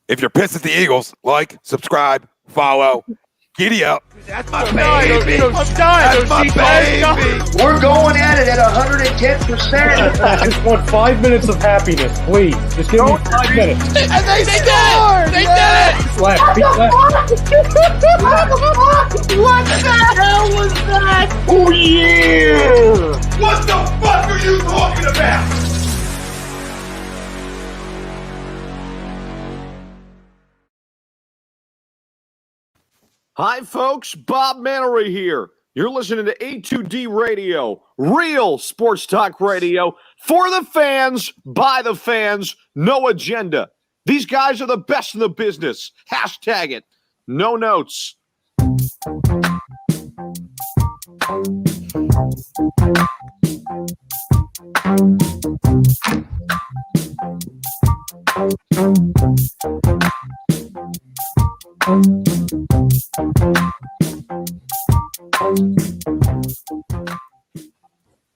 If you're pissed at the Eagles, like, subscribe, follow, giddy up. That's my baby. That's my baby. We're going at it at 110%. I just want 5 minutes of happiness, please. Just give me 5 minutes. And they scored. They did it. Left. What the hell was that? Oh, yeah. What the fuck are you talking about? Hi, folks. Bob Mannery here. You're listening to A2D Radio, real sports talk radio for the fans, by the fans, no agenda. These guys are the best in the business. Hashtag it. No notes.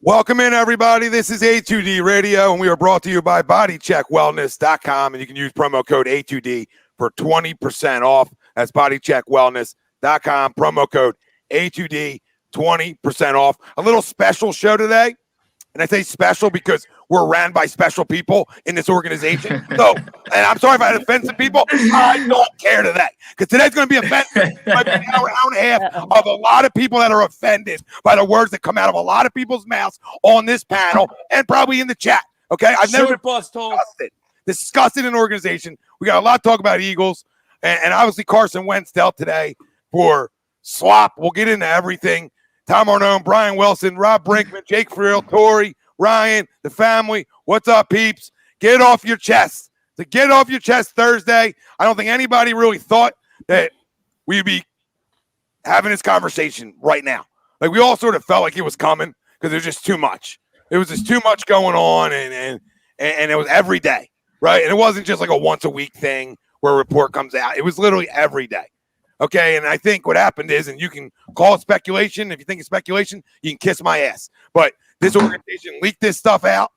Welcome in, everybody. This is A2D Radio, and we are brought to you by bodycheckwellness.com, and you can use promo code A2D for 20% off. That's bodycheckwellness.com, promo code A2D, 20% off. A little special show today, and I say special because we're ran by special people in this organization. So, and I'm sorry if I offend some people. I don't care today, because today's going to be offensive. It might be an hour and a half of a lot of people that are offended by the words that come out of a lot of people's mouths on this panel and probably in the chat. Okay, I've never been disgusted in an organization. We got a lot to talk about Eagles, and obviously Carson Wentz dealt today for slop. We'll get into everything. Tom Arnone, Brian Wilson, Rob Brinkman, Jake Friel, Tori, Ryan, the family. What's up, peeps? Get it off your chest. To get it off your chest Thursday. I don't think anybody really thought that we'd be having this conversation right now. Like, we all sort of felt like it was coming because there's just too much. It was just too much going on, and it was every day, right? And it wasn't just like a once-a-week thing where a report comes out. It was literally every day. Okay, and I think what happened is, and you can call it speculation. If you think it's speculation, you can kiss my ass. But this organization leaked this stuff out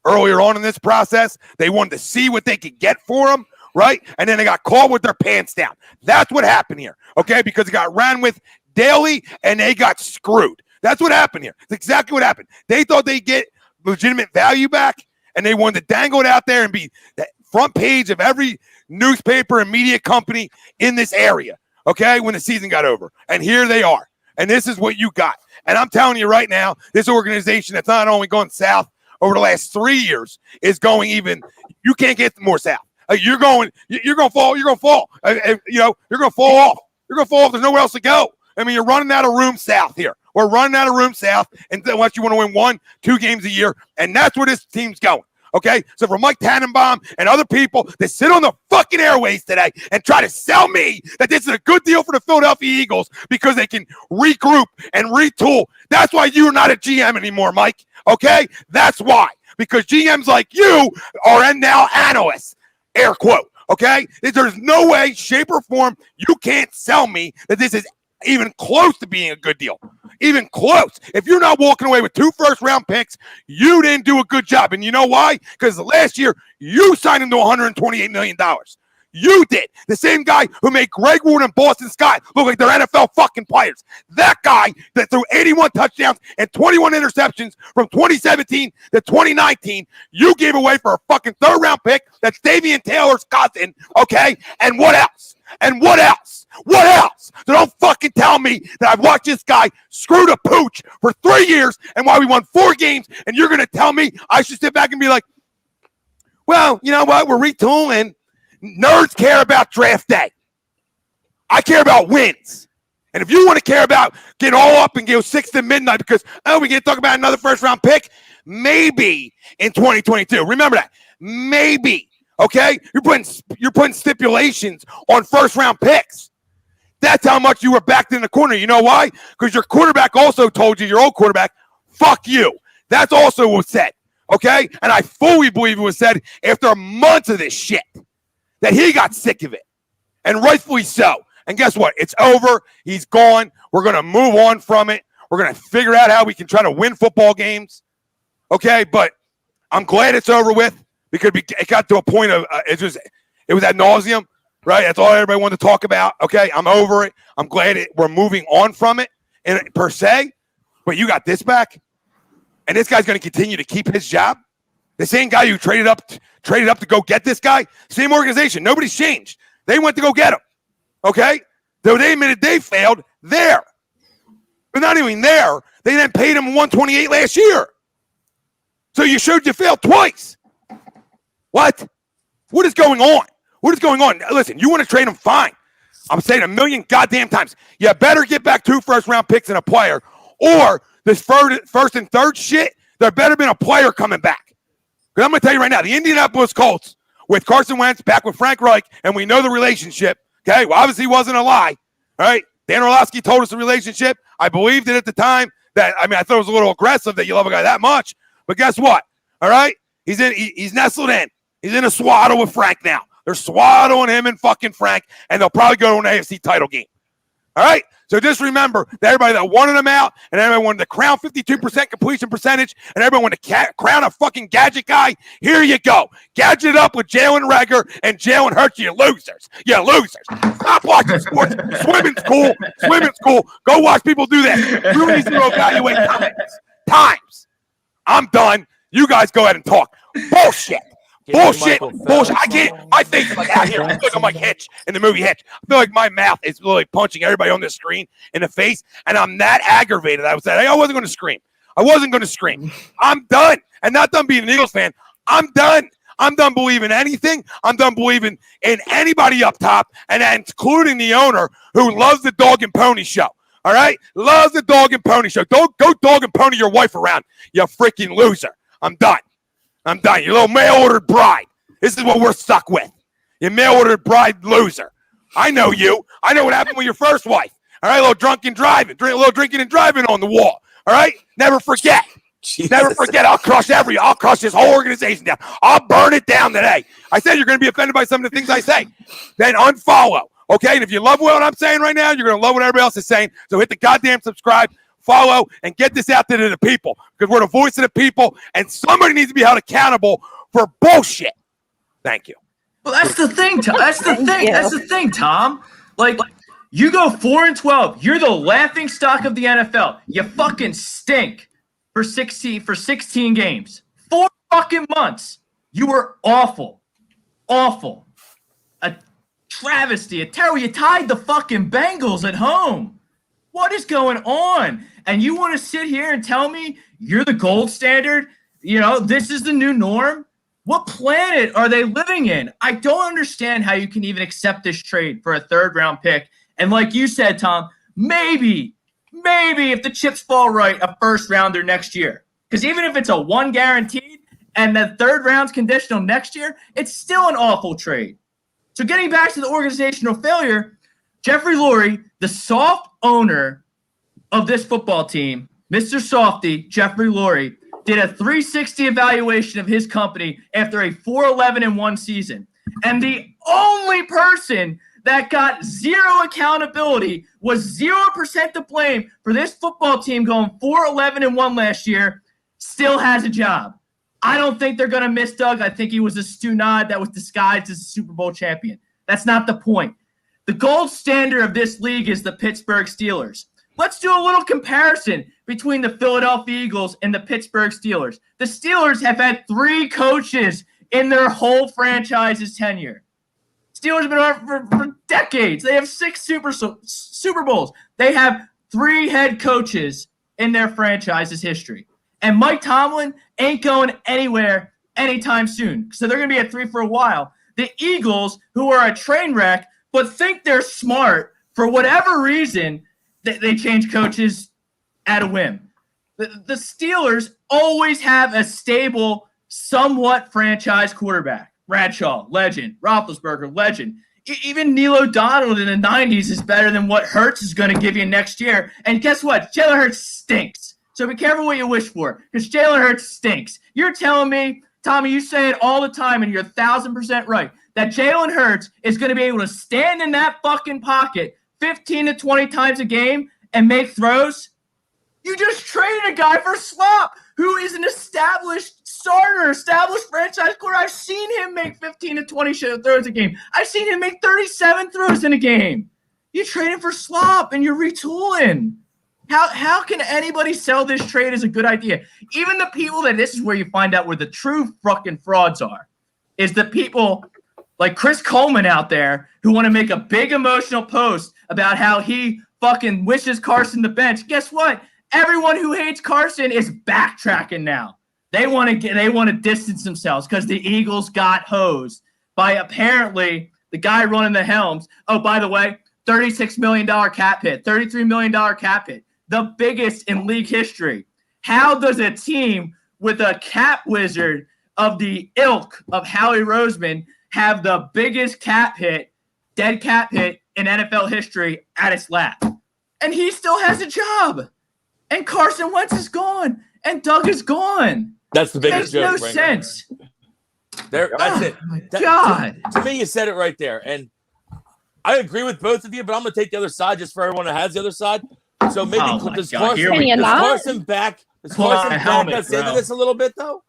earlier on in this process. They wanted to see what they could get for them, right? And then they got caught with their pants down. That's what happened here, okay? Because it got ran with daily, and they got screwed. That's what happened here. It's exactly what happened. They thought they'd get legitimate value back, and they wanted to dangle it out there and be the front page of every newspaper and media company in this area. Okay, when the season got over. And here they are. And this is what you got. And I'm telling you right now, this organization that's not only gone south over the last 3 years is going even, you can't get more south. You're going to fall. You're going to fall. You're going to fall off. You're going to fall off. There's nowhere else to go. I mean, you're running out of room south here. We're running out of room south unless you want to win 1-2 games a year. And that's where this team's going. Okay, so for Mike Tannenbaum and other people that sit on the fucking airways today and try to sell me that this is a good deal for the Philadelphia Eagles because they can regroup and retool, that's why you're not a GM anymore, Mike. Okay, that's why. Because GMs like you are now analysts, air quote. Okay, there's no way, shape, or form you can't sell me that this is even close to being a good deal. Even close. If you're not walking away with 2 first-round picks, you didn't do a good job. And you know why? Because last year, you signed him to $128 million. You did. The same guy who made Greg Ward and Boston Scott look like they're NFL fucking players. That guy that threw 81 touchdowns and 21 interceptions from 2017 to 2019, you gave away for a fucking third-round pick that's Davian Taylor's cousin, okay? And what else? And what else? What else? So don't fucking tell me that I've watched this guy screw the pooch for 3 years and why we won 4 games, and you're going to tell me I should sit back and be like, well, you know what? We're retooling. Nerds care about draft day. I care about wins. And if you want to care about getting all up and go 6 to midnight because, oh, we can't talk about another first-round pick, maybe in 2022. Remember that. Maybe. Okay? You're putting stipulations on first-round picks. That's how much you were backed in the corner. You know why? Because your quarterback also told you, your old quarterback, fuck you. That's also what was said. Okay? And I fully believe it was said after months of this shit that he got sick of it. And rightfully so. And guess what? It's over. He's gone. We're going to move on from it. We're going to figure out how we can try to win football games. Okay? But I'm glad it's over with because it got to a point of it was ad nauseum. right? That's all everybody wanted to talk about. Okay, I'm over it. I'm glad we're moving on from it, per se. But you got this back, and this guy's going to continue to keep his job. The same guy who traded up to go get this guy, same organization. Nobody's changed. They went to go get him. Okay, though they admitted they failed there, but not even there. They then paid him $128 last year. So you showed you failed twice. What? What is going on? What is going on? Listen, you want to trade him? Fine. I'm saying a million goddamn times. You better get back 2 first-round picks and a player, or this first and third shit, there better been a player coming back. Because I'm going to tell you right now, the Indianapolis Colts with Carson Wentz back with Frank Reich, and we know the relationship. Okay, well, obviously it wasn't a lie. All right, Dan Orlovsky told us the relationship. I believed it at the time. I thought it was a little aggressive that you love a guy that much. But guess what? All right, he's nestled in. He's in a swaddle with Frank now. They're swaddling him and fucking Frank, and they'll probably go to an AFC title game. All right? So just remember that everybody that wanted him out, and everybody wanted to crown 52% completion percentage, and everybody wanted to crown a fucking gadget guy, here you go. Gadget up with Jalen Reagor and Jalen Hurts, you losers. You losers. Stop watching sports. Swimming's cool. Swimming's cool. Go watch people do that. You need to evaluate times. I'm done. You guys go ahead and talk. Bullshit. Bullshit. I can't. My face is like out here. I feel like I'm like Hitch in the movie Hitch. I feel like my mouth is literally punching everybody on this screen in the face, and I'm that aggravated. I wasn't going to scream. I'm done. And not done being an Eagles fan. I'm done. I'm done believing anything. I'm done believing in anybody up top, and including the owner who loves the dog and pony show. All right? Loves the dog and pony show. Go dog and pony your wife around, you freaking loser. I'm done. You little mail-ordered bride. This is what we're stuck with. You mail-ordered bride loser. I know you. I know what happened with your first wife. All right, a little drunken driving. A little drinking and driving on the wall. All right? Never forget. Jesus. Never forget. I'll crush this whole organization down. I'll burn it down today. I said you're going to be offended by some of the things I say. Then unfollow. Okay? And if you love what I'm saying right now, you're going to love what everybody else is saying. So hit the goddamn subscribe, follow, and get this out there to the people, because we're the voice of the people, and somebody needs to be held accountable for bullshit. Thank you. Well, that's the thing. That's the thing, Tom. Like, you go 4-12. You're the laughing stock of the NFL. You fucking stink for 16 games. 4 fucking months. You were awful. A travesty. A terror. You tied the fucking Bengals at home. What is going on? And you want to sit here and tell me you're the gold standard? You know, this is the new norm? What planet are they living in? I don't understand how you can even accept this trade for a 3rd-round pick. And like you said, Tom, maybe if the chips fall right, a 1st-rounder next year. Because even if it's a 1 guaranteed and the 3rd round's conditional next year, it's still an awful trade. So getting back to the organizational failure, Jeffrey Lurie, the soft owner of this football team, Mr. Softy, Jeffrey Lurie, did a 360 evaluation of his company after a 4-11-1 season. And the only person that got zero accountability was 0% to blame for this football team going 4-11-1 last year still has a job. I don't think they're going to miss Doug. I think he was a stew nod that was disguised as a Super Bowl champion. That's not the point. The gold standard of this league is the Pittsburgh Steelers. Let's do a little comparison between the Philadelphia Eagles and the Pittsburgh Steelers. The Steelers have had 3 coaches in their whole franchise's tenure. Steelers have been around for decades. They have 6 Super Bowls. They have 3 head coaches in their franchise's history. And Mike Tomlin ain't going anywhere anytime soon. So they're going to be at 3 for a while. The Eagles, who are a train wreck, but think they're smart, for whatever reason, they change coaches at a whim. The Steelers always have a stable, somewhat franchise quarterback. Bradshaw, legend. Roethlisberger, legend. Even Neil O'Donnell in the 90s is better than what Hurts is going to give you next year. And guess what? Jalen Hurts stinks. So be careful what you wish for, because Jalen Hurts stinks. You're telling me, Tommy, you say it all the time, and you're 1,000% right, that Jalen Hurts is going to be able to stand in that fucking pocket 15 to 20 times a game and make throws? You just traded a guy for slop who is an established starter, established franchise quarterback. I've seen him make 15 to 20 throws a game. I've seen him make 37 throws in a game. You traded for slop and you're retooling. How can anybody sell this trade as a good idea? Even the people this is where you find out where the true fucking frauds are, is the people like Chris Coleman out there who want to make a big emotional post about how he fucking wishes Carson to bench. Guess what? Everyone who hates Carson is backtracking now. They want to distance themselves because the Eagles got hosed by apparently the guy running the helms. Oh, by the way, $36 million cap hit, $33 million cap hit, the biggest in league history. How does a team with a cap wizard of the ilk of Howie Roseman have the biggest dead cap hit in NFL history at its lap? And he still has a job. And Carson Wentz is gone. And Doug is gone. That's the biggest joke. Makes no sense. There, that's it. My God. To me, you said it right there. And I agree with both of you, but I'm going to take the other side just for everyone that has the other side. So maybe does Carson back us into this a little bit, though?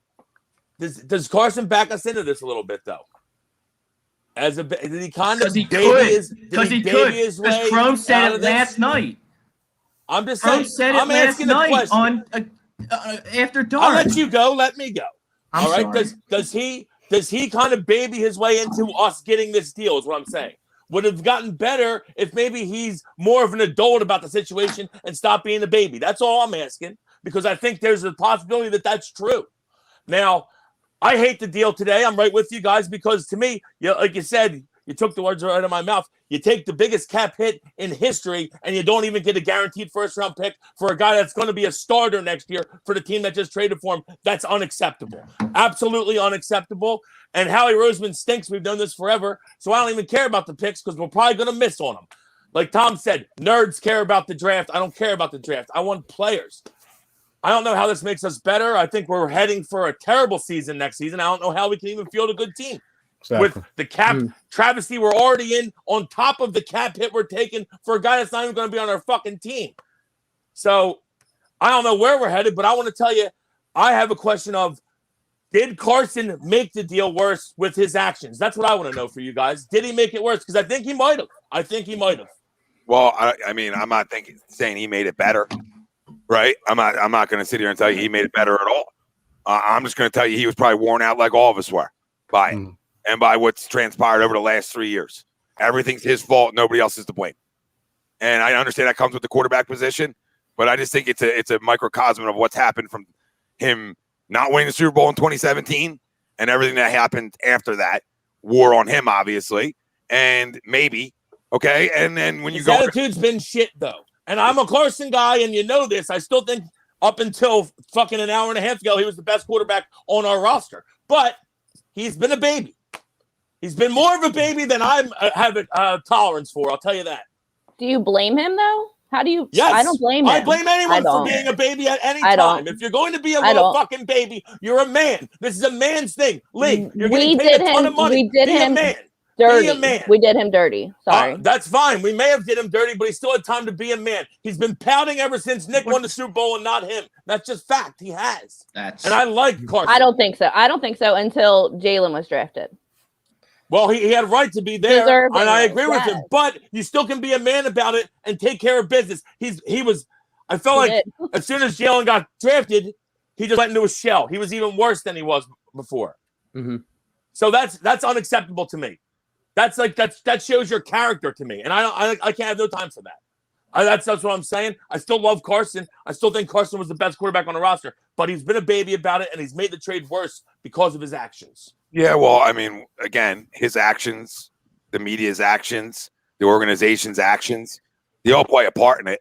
Does Carson back us into this a little bit, though? Did he kind of baby his way? Because Chrome said it last night. I'm just saying. I'm asking the question. On after dark. I'll let you go. Let me go. All right. Does he kind of baby his way into us getting this deal? Is what I'm saying. Would have gotten better if maybe he's more of an adult about the situation and stop being a baby. That's all I'm asking, because I think there's a possibility that that's true. Now, I hate the deal today. I'm right with you guys, because to me, like you said, you took the words right out of my mouth. You take the biggest cap hit in history and you don't even get a guaranteed first-round pick for a guy that's going to be a starter next year for the team that just traded for him. That's unacceptable. Absolutely unacceptable. And Howie Roseman stinks. We've done this forever. So I don't even care about the picks because we're probably going to miss on them. Like Tom said, nerds care about the draft. I don't care about the draft. I want players. I don't know how this makes us better. I think we're heading for a terrible season next season. I don't know how we can even field a good team. Exactly. With the cap travesty we're already in, on top of the cap hit we're taking for a guy that's not even going to be on our fucking team. So I don't know where we're headed, but I want to tell you, I have a question of, did Carson make the deal worse with his actions? That's what I want to know for you guys. Did he make it worse? Because I think he might have. Well, I mean, I'm not saying he made it better, right? I'm not going to sit here and tell you he made it better at all. I'm just going to tell you he was probably worn out like all of us were by it. And by what's transpired over the last 3 years. Everything's his fault. Nobody else is to blame. And I understand that comes with the quarterback position, but I just think it's a microcosm of what's happened from him not winning the Super Bowl in 2017 and everything that happened after that. War on him, obviously. And maybe, okay, and then when his attitude's been shit, though. And I'm a Carson guy, and you know this. I still think up until fucking an hour and a half ago, he was the best quarterback on our roster. But he's been a baby. He's been more of a baby than I have a tolerance for. I'll tell you that. Do you blame him, though? How do you? Yes. I don't blame him. I blame anyone for being a baby at any time. If you're going to be a little fucking baby, you're a man. This is a man's thing. Lee, you're getting paid a ton of money. We did him dirty. Be a man. We did him dirty. Sorry. That's fine. We may have did him dirty, but he still had time to be a man. He's been pouting ever since Nick won the Super Bowl and not him. That's just fact. He has. And I like Carson. I don't think so. I don't think so until Jalen was drafted. Well, he had a right to be there, and I agree with him. But you still can be a man about it and take care of business. I felt like as soon as Jalen got drafted, he just went into a shell. He was even worse than he was before. Mm-hmm. So that's unacceptable to me. That shows your character to me, and I can't have no time for that. That's what I'm saying. I still love Carson. I still think Carson was the best quarterback on the roster, but he's been a baby about it, and he's made the trade worse because of his actions. Yeah, well, I mean, again, his actions, the media's actions, the organization's actions, they all play a part in it.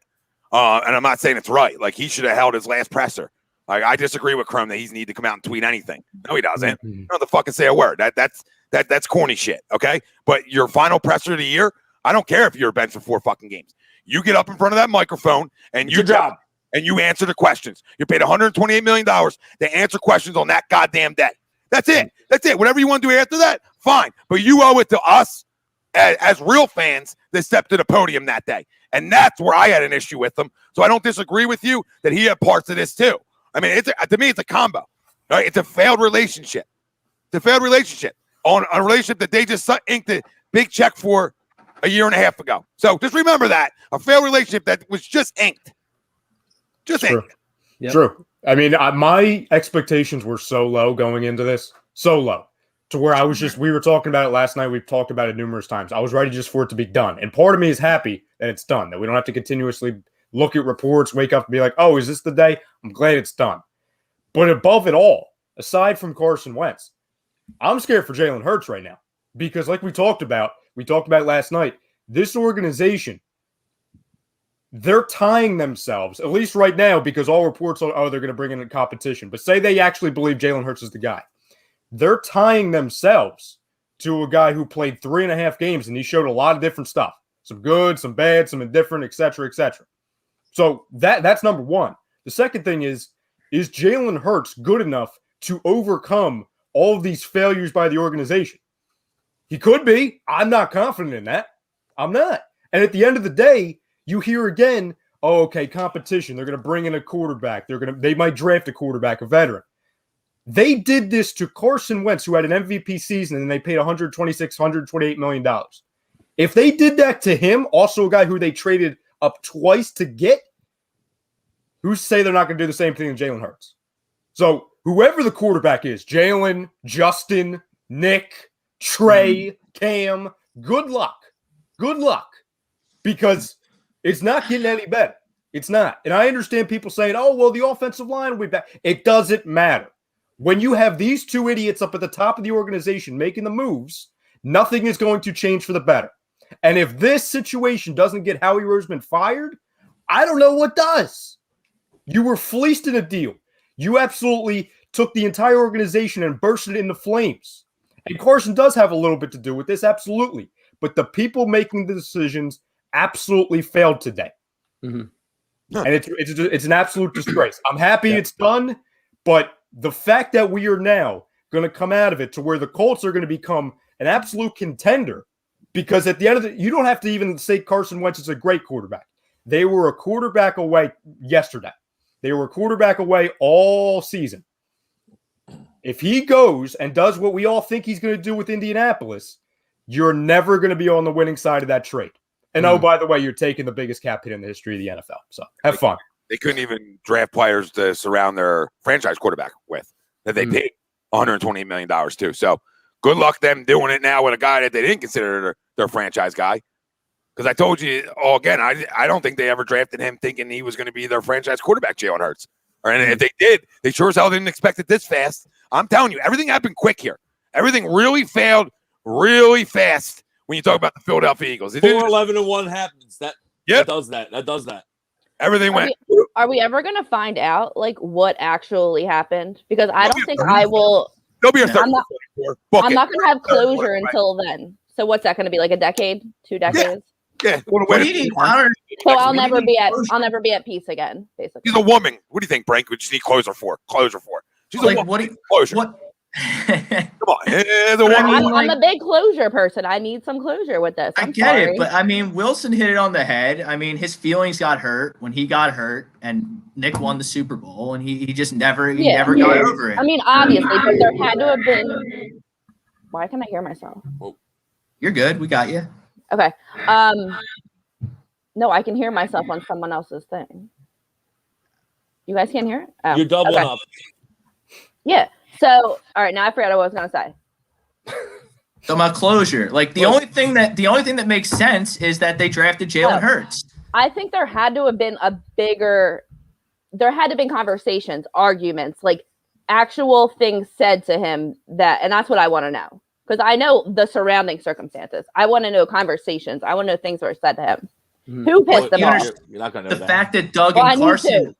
And I'm not saying it's right. Like, he should have held his last presser. Like, I disagree with Crum that he's need to come out and tweet anything. No, he doesn't. You don't have to fucking say a word. That's corny shit, okay? But your final presser of the year, I don't care if you're benched for 4 fucking games. You get up in front of that microphone and you answer the questions. You're paid $128 million to answer questions on that goddamn day. That's it. That's it. Whatever you want to do after that, fine. But you owe it to us as real fans that stepped to the podium that day. And that's where I had an issue with them. So I don't disagree with you that he had parts of this too. I mean, to me, it's a combo. Right? It's a failed relationship. It's a failed relationship on a relationship that they just inked a big check for a year and a half ago. So just remember that. A failed relationship that was just inked. Just inked. Yep. True. I mean, my expectations were so low going into this. So low. To where I was just, we were talking about it last night. We've talked about it numerous times. I was ready just for it to be done. And part of me is happy that it's done, that we don't have to continuously look at reports, wake up and be like, oh, is this the day? I'm glad it's done. But above it all, aside from Carson Wentz, I'm scared for Jalen Hurts right now. Because like we talked about last night, this organization, they're tying themselves, at least right now, because all reports are, oh, they're going to bring in a competition. But say they actually believe Jalen Hurts is the guy. They're tying themselves to a guy who played 3.5 games, and he showed a lot of different stuff. Some good, some bad, some indifferent, et cetera, et cetera. So that's number one. The second thing is Jalen Hurts good enough to overcome all of these failures by the organization? He could be. I'm not confident in that. I'm not. And at the end of the day, you hear again, oh, okay, competition. They're going to bring in a quarterback. They might draft a quarterback, a veteran. They did this to Carson Wentz, who had an MVP season, and they paid $126, $128 million. If they did that to him, also a guy who they traded up twice to get, who's to say they're not going to do the same thing to Jalen Hurts? So whoever the quarterback is, Jalen, Justin, Nick, Trey, Cam, good luck. Good luck. Because it's not getting any better. It's not. And I understand people saying, oh, well, the offensive line will be back. It doesn't matter. When you have these two idiots up at the top of the organization making the moves, nothing is going to change for the better. And if this situation doesn't get Howie Roseman fired, I don't know what does. You were fleeced in a deal. You absolutely took the entire organization and bursted it into flames. And Carson does have a little bit to do with this, absolutely. But the people making the decisions absolutely failed today. Mm-hmm. And it's an absolute disgrace. I'm happy it's done, but the fact that we are now going to come out of it to where the Colts are going to become an absolute contender, because at the end of you don't have to even say Carson Wentz is a great quarterback. They were a quarterback away yesterday. They were a quarterback away all season. If he goes and does what we all think he's going to do with Indianapolis, you're never going to be on the winning side of that trade. And oh, by the way, you're taking the biggest cap hit in the history of the NFL. So have fun. They couldn't even draft players to surround their franchise quarterback with that they paid $128 million to. So good luck them doing it now with a guy that they didn't consider their franchise guy. Because I told you all again, I don't think they ever drafted him thinking he was going to be their franchise quarterback, Jalen Hurts. And if they did, they sure as hell didn't expect it this fast. I'm telling you, everything happened quick here. Everything really failed really fast when you talk about the Philadelphia Eagles. 4-11-1 happens. That does that. Everything went. Are we ever going to find out like what actually happened? Because I don't think I will. There'll be a third. I'm not going to have closure until then. So what's that going to be? Like a decade? 2 decades? Yeah. So I'll never be at peace again. Basically, she's a woman. What do you think, Brink? Would you need closure for? She's like, closure. What? Come on. I'm a big closure person. I need some closure with this. I get it, but I mean, Wilson hit it on the head. I mean, his feelings got hurt when he got hurt, and Nick won the Super Bowl, and he just never got over it. I mean, obviously, but there had to have been. Why can I hear myself? You're good. We got you. Okay. No, I can hear myself on someone else's thing. You guys can't hear it? Oh, you're doubling up. Yeah. So, all right. Now I forgot what I was going to say. So my closure, like the only thing that makes sense is that they drafted Jalen Hurts. I think there had to have been there had to have been conversations, arguments, like actual things said to him and that's what I want to know. Because I know the surrounding circumstances. I want to know conversations. I want to know things were said to him. Who pissed them off? You're not going to know the fact that Doug and Carson.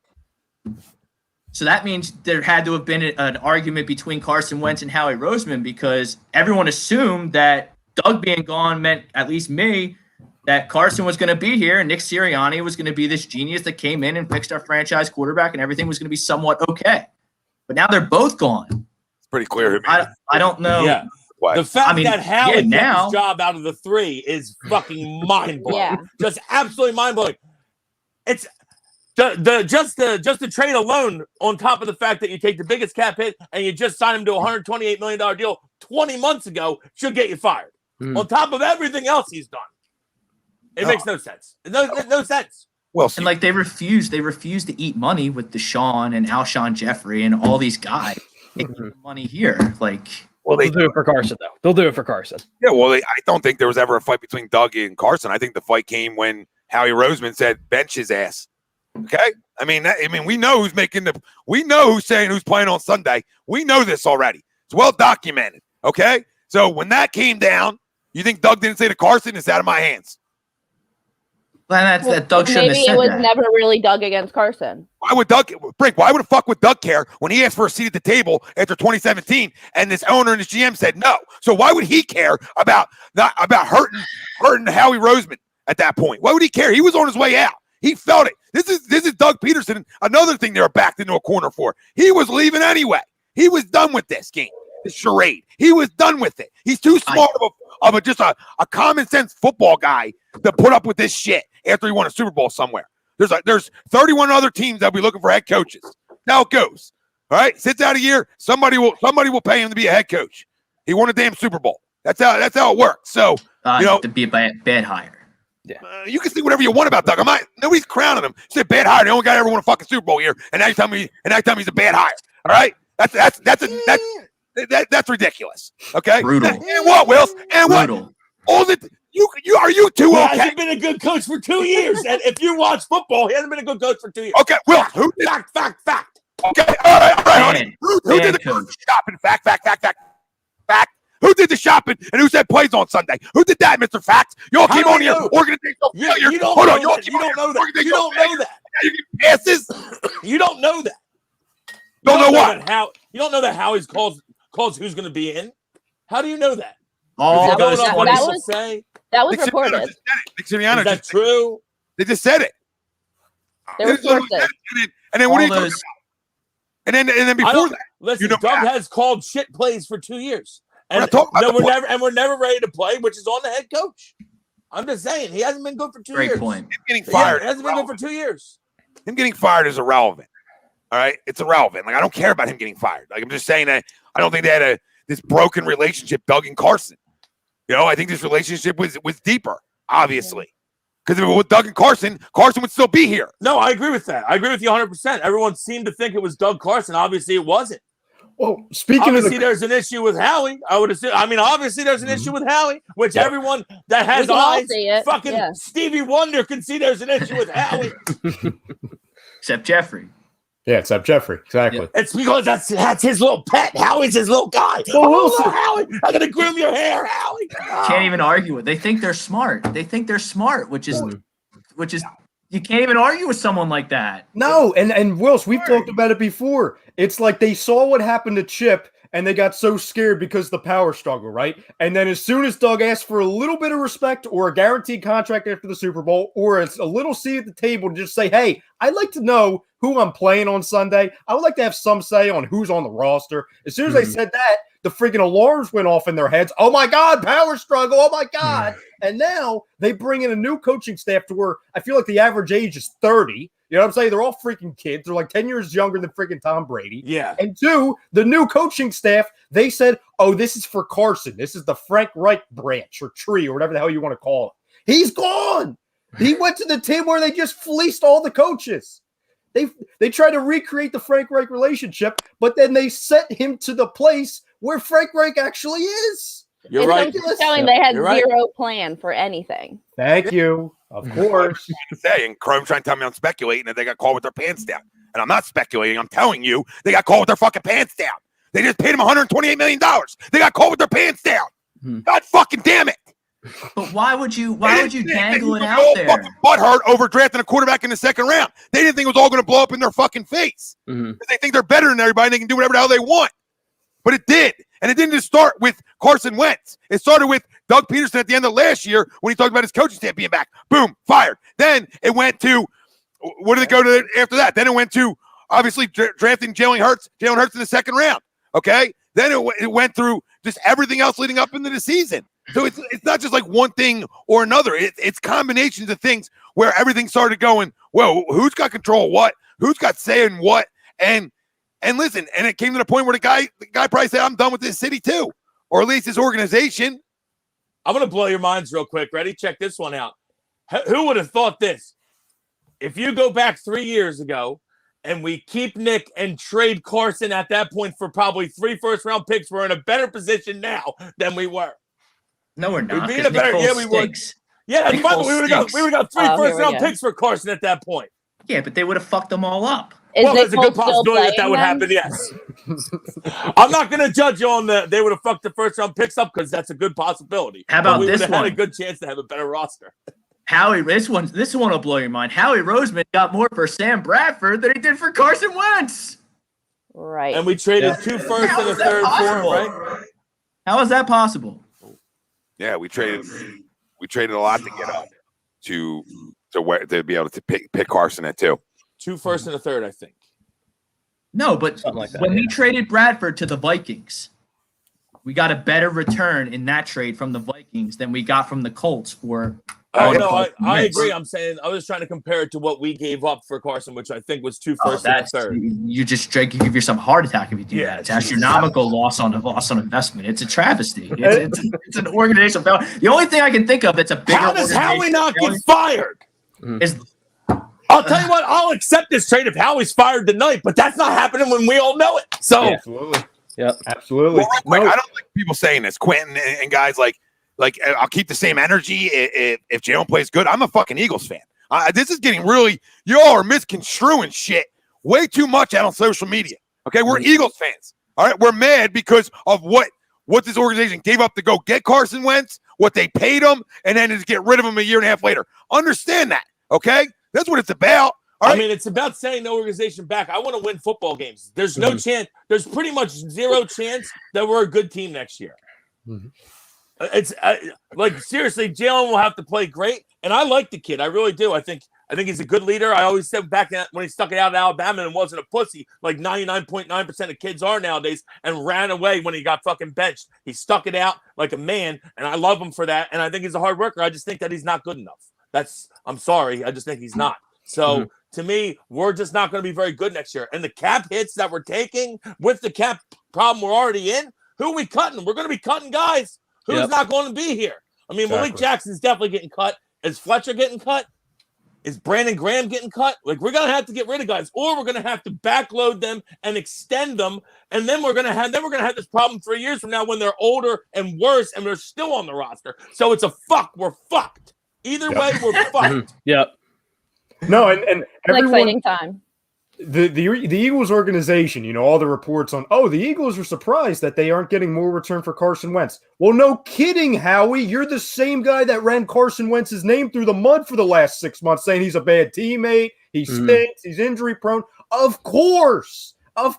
So that means there had to have been an argument between Carson Wentz and Howie Roseman, because everyone assumed that Doug being gone meant, at least me, that Carson was going to be here and Nick Sirianni was going to be this genius that came in and fixed our franchise quarterback and everything was going to be somewhat okay. But now they're both gone. It's pretty clear. I don't know. Yeah. The fact that Howie got his job out of the 3 is fucking mind-blowing. Yeah. Just absolutely mind-blowing. Just the trade alone, on top of the fact that you take the biggest cap hit and you just signed him to a $128 million deal 20 months ago, should get you fired. On top of everything else he's done. It makes no sense. No sense. Well, And like they refuse to eat money with Deshaun and Alshon Jeffrey and all these guys. They eat money here. Like, Well, they'll do it for Carson, though. They'll do it for Carson. Yeah, well, I don't think there was ever a fight between Doug and Carson. I think the fight came when Howie Roseman said, bench his ass. Okay? I mean, we know who's we know who's saying who's playing on Sunday. We know this already. It's well documented. Okay? So when that came down, you think Doug didn't say to Carson, it's out of my hands? that Doug shouldn't have Maybe said it was that. never really Doug against Carson. Why would Doug care when he asked for a seat at the table after 2017 and this owner and his GM said no? So why would he care about hurting Howie Roseman at that point? Why would he care? He was on his way out. He felt it. This is Doug Peterson. Another thing they were backed into a corner for. He was leaving anyway. He was done with this game, this charade. He was done with it. He's too smart of just a common sense football guy to put up with this shit after he won a Super Bowl somewhere. There's 31 other teams that will be looking for head coaches. Now it goes. All right, sits out a year. Somebody will pay him to be a head coach. He won a damn Super Bowl. That's how it works. So to be a bad hire. You can say whatever you want about Doug. Nobody's crowning him. You say bad hire. The only guy ever won a fucking Super Bowl here, and now you tell me he's a bad hire. All right, that's ridiculous. Okay, Brutal. And what, Wills? And Brutal. What? All that are you two He okay? hasn't been a good coach for 2 years. And if you watch football, he hasn't been a good coach for 2 years. Okay, Wills. Who did Fact. Okay, all right. Honey. Who did the shopping? Fact. Who did the shopping and who said plays on Sunday? Who did that, Mr. Facts? You all How came do on I here, know? organizational failure. You don't Hold know on, you all that. keep You on don't know here, that. You don't organizational know that. failure. You get passes. You don't know that. Don't know what? You don't know that Howie's calls who's going to be in. How do you know that? All Is it those going on what 20 people say? That was Nick Sirianni reported. just said it. Nick Sirianni Is that just true? They just said it. There was sources. And then what are you All talking those- about? And then before that, Listen, you know Doug that. has called shit plays for 2 years. We're And not talking about the play. we're never ready to play, which is on the head coach. I'm just saying he hasn't been good for 2 years. Great point. Him getting fired. He hasn't been good for 2 years. Him getting fired is irrelevant. All right, it's irrelevant. Like I don't care about him getting fired. Like I'm just saying that I don't think they had this broken relationship, Doug and Carson. I think this relationship was deeper, obviously. Because if it was Doug and Carson would still be here. No, I agree with that. I agree with you 100%. Everyone seemed to think it was Doug Carson. Obviously, it wasn't. Well, speaking Obviously, of there's an issue with Howie. I would assume. Obviously, there's an issue with Howie, which everyone that We has can all eyes, see it, fucking yeah. Stevie Wonder can see there's an issue with Howie. Except Jeffrey. yeah, except Jeffrey, exactly. It's because that's his little pet. Howie's his little guy. Well, Wilson- Howie, I'm gonna groom your hair, Howie. Can't even argue it. They think they're smart. Which is you can't even argue with someone like that. No, and Wills, we've talked about it before. It's like they saw what happened to Chip and they got so scared because the power struggle, right? And then as soon as Doug asked for a little bit of respect or a guaranteed contract after the Super Bowl or a little seat at the table to just say, hey, I'd like to know who I'm playing on Sunday. I would like to have some say on who's on the roster. As soon as they said that, the freaking alarms went off in their heads. Oh my God, power struggle. Oh my God. And now they bring in a new coaching staff to where I feel like the average age is 30. You know what I'm saying? They're all freaking kids. They're like 10 years younger than freaking Tom Brady. Yeah. And two, the new coaching staff, they said, oh, this is for Carson. This is the Frank Reich branch or tree or whatever the hell you want to call it. He's gone. He went to the team where they just fleeced all the coaches. They tried to recreate the Frank Reich relationship, but then they sent him to the place where Frank Reich actually is. You're It's right. just showing they had You're right. zero plan for anything. Thank you. Of course. And Chrome trying to tell me I'm speculating that they got called with their pants down. And I'm not speculating. I'm telling you, they got called with their fucking pants down. They just paid him $128 million. They got called with their pants down. God fucking damn it. But why would you dangle it They out all there? fucking butthurt over drafting a quarterback in the second round. They didn't think it was all going to blow up in their fucking face. They think they're better than everybody and they can do whatever the hell they want. But it did. And it didn't just start with Carson Wentz. It started with Doug Peterson at the end of last year when he talked about his coaching staff being back. Boom, fired. Then it went to, what did it go to after that? Then it went to, obviously, drafting Jalen Hurts in the second round. Okay? Then it went through just everything else leading up into the season. So it's not just like one thing or another. It's combinations of things where everything started going well, who's got control of what? Who's got say in what? And listen, and it came to the point where the guy probably said, I'm done with this city too, or at least his organization. I'm going to blow your minds real quick. Ready? Check this one out. Who would have thought this? If you go back 3 years ago and we keep Nick and trade Carson at that point for probably 3 first-round picks, we're in a better position now than we were. No, we're not. We'd be in a better, yeah, we would. Yeah, that's fine. We would have got 3 first-round picks for Carson at that point. Yeah, but they would have fucked them all up. Well, there's a good possibility that would happen, yes. I'm not going to judge you on they would have fucked the first-round picks up because that's a good possibility. How about this one? We would have had a good chance to have a better roster. Howie, this one will blow your mind. Howie Roseman got more for Sam Bradford than he did for Carson Wentz. Right. And we traded 2 firsts and a third for him, right? How is that possible? Yeah, we traded a lot to get up to be able to pick Carson at 2. 2 firsts and a third, I think. No, but like that, when we traded Bradford to the Vikings, we got a better return in that trade from the Vikings than we got from the Colts for. Oh, no, I agree. I'm saying I was trying to compare it to what we gave up for Carson, which I think was 2 firsts and a third. You just give yourself a heart attack if you do that. It's astronomical loss on investment. It's a travesty. It's an organizational failure. The only thing I can think of that's a bigger. How does Howie not get fired? I'll tell you what, I'll accept this trade if Howie's fired tonight, but that's not happening when we all know it. So absolutely. Yep, absolutely. Well, I don't like people saying this, Quentin and guys like I'll keep the same energy if Jalen plays good. I'm a fucking Eagles fan. This is getting really, y'all are misconstruing shit way too much out on social media. Okay, we're Eagles fans. All right, we're mad because of what this organization gave up to go get Carson Wentz, what they paid him, and then to get rid of him a year and a half later. Understand that, okay? That's what it's about. All right? I mean, it's about setting the organization back. I want to win football games. There's no chance. There's pretty much 0 chance that we're a good team next year. Mm-hmm. It's like, seriously, Jalen will have to play great, and I like the kid. I really do. I think he's a good leader. I always said back when he stuck it out at Alabama and wasn't a pussy, like 99.9% of kids are nowadays, and ran away when he got fucking benched. He stuck it out like a man, and I love him for that, and I think he's a hard worker. I just think that he's not good enough. I'm sorry. I just think he's not. So to me, we're just not going to be very good next year. And the cap hits that we're taking with the cap problem we're already in, who are we cutting? We're going to be cutting guys. Who's not going to be here? I mean, Malik Jackson's definitely getting cut. Is Fletcher getting cut? Is Brandon Graham getting cut? Like, we're going to have to get rid of guys, or we're going to have to backload them and extend them. And then we're going to have this problem 3 years from now when they're older and worse and they're still on the roster. So it's we're fucked. Either way, we're fucked. Yep. No, and everyone, exciting time. The Eagles organization, all the reports on, the Eagles are surprised that they aren't getting more return for Carson Wentz. Well, no kidding, Howie. You're the same guy that ran Carson Wentz's name through the mud for the last 6 months, saying he's a bad teammate, he stinks, he's injury prone. Of course, a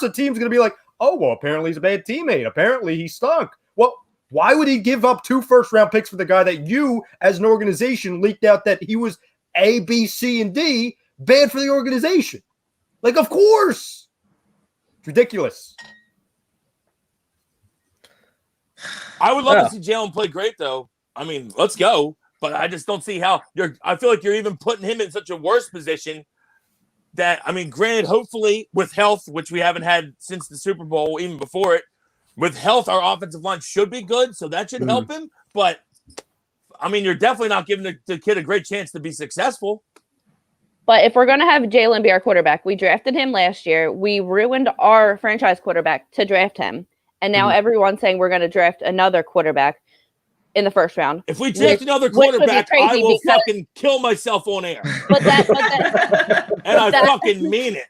team's going to be like, apparently he's a bad teammate. Apparently he stunk. Well, why would he give up 2 first-round picks for the guy that you, as an organization, leaked out that he was A, B, C, and D, bad for the organization? Like, of course. It's ridiculous. I would love to see Jalen play great, though. I mean, let's go. But I just don't see how I feel like you're even putting him in such a worse position that, I mean, granted, hopefully with health, which we haven't had since the Super Bowl, even before it, with health, our offensive line should be good, so that should help him. But, I mean, you're definitely not giving the kid a great chance to be successful. But if we're going to have Jalen be our quarterback, we drafted him last year. We ruined our franchise quarterback to draft him. And now everyone's saying we're going to draft another quarterback in the first round. If we draft another quarterback, I will fucking kill myself on air. And I fucking mean it.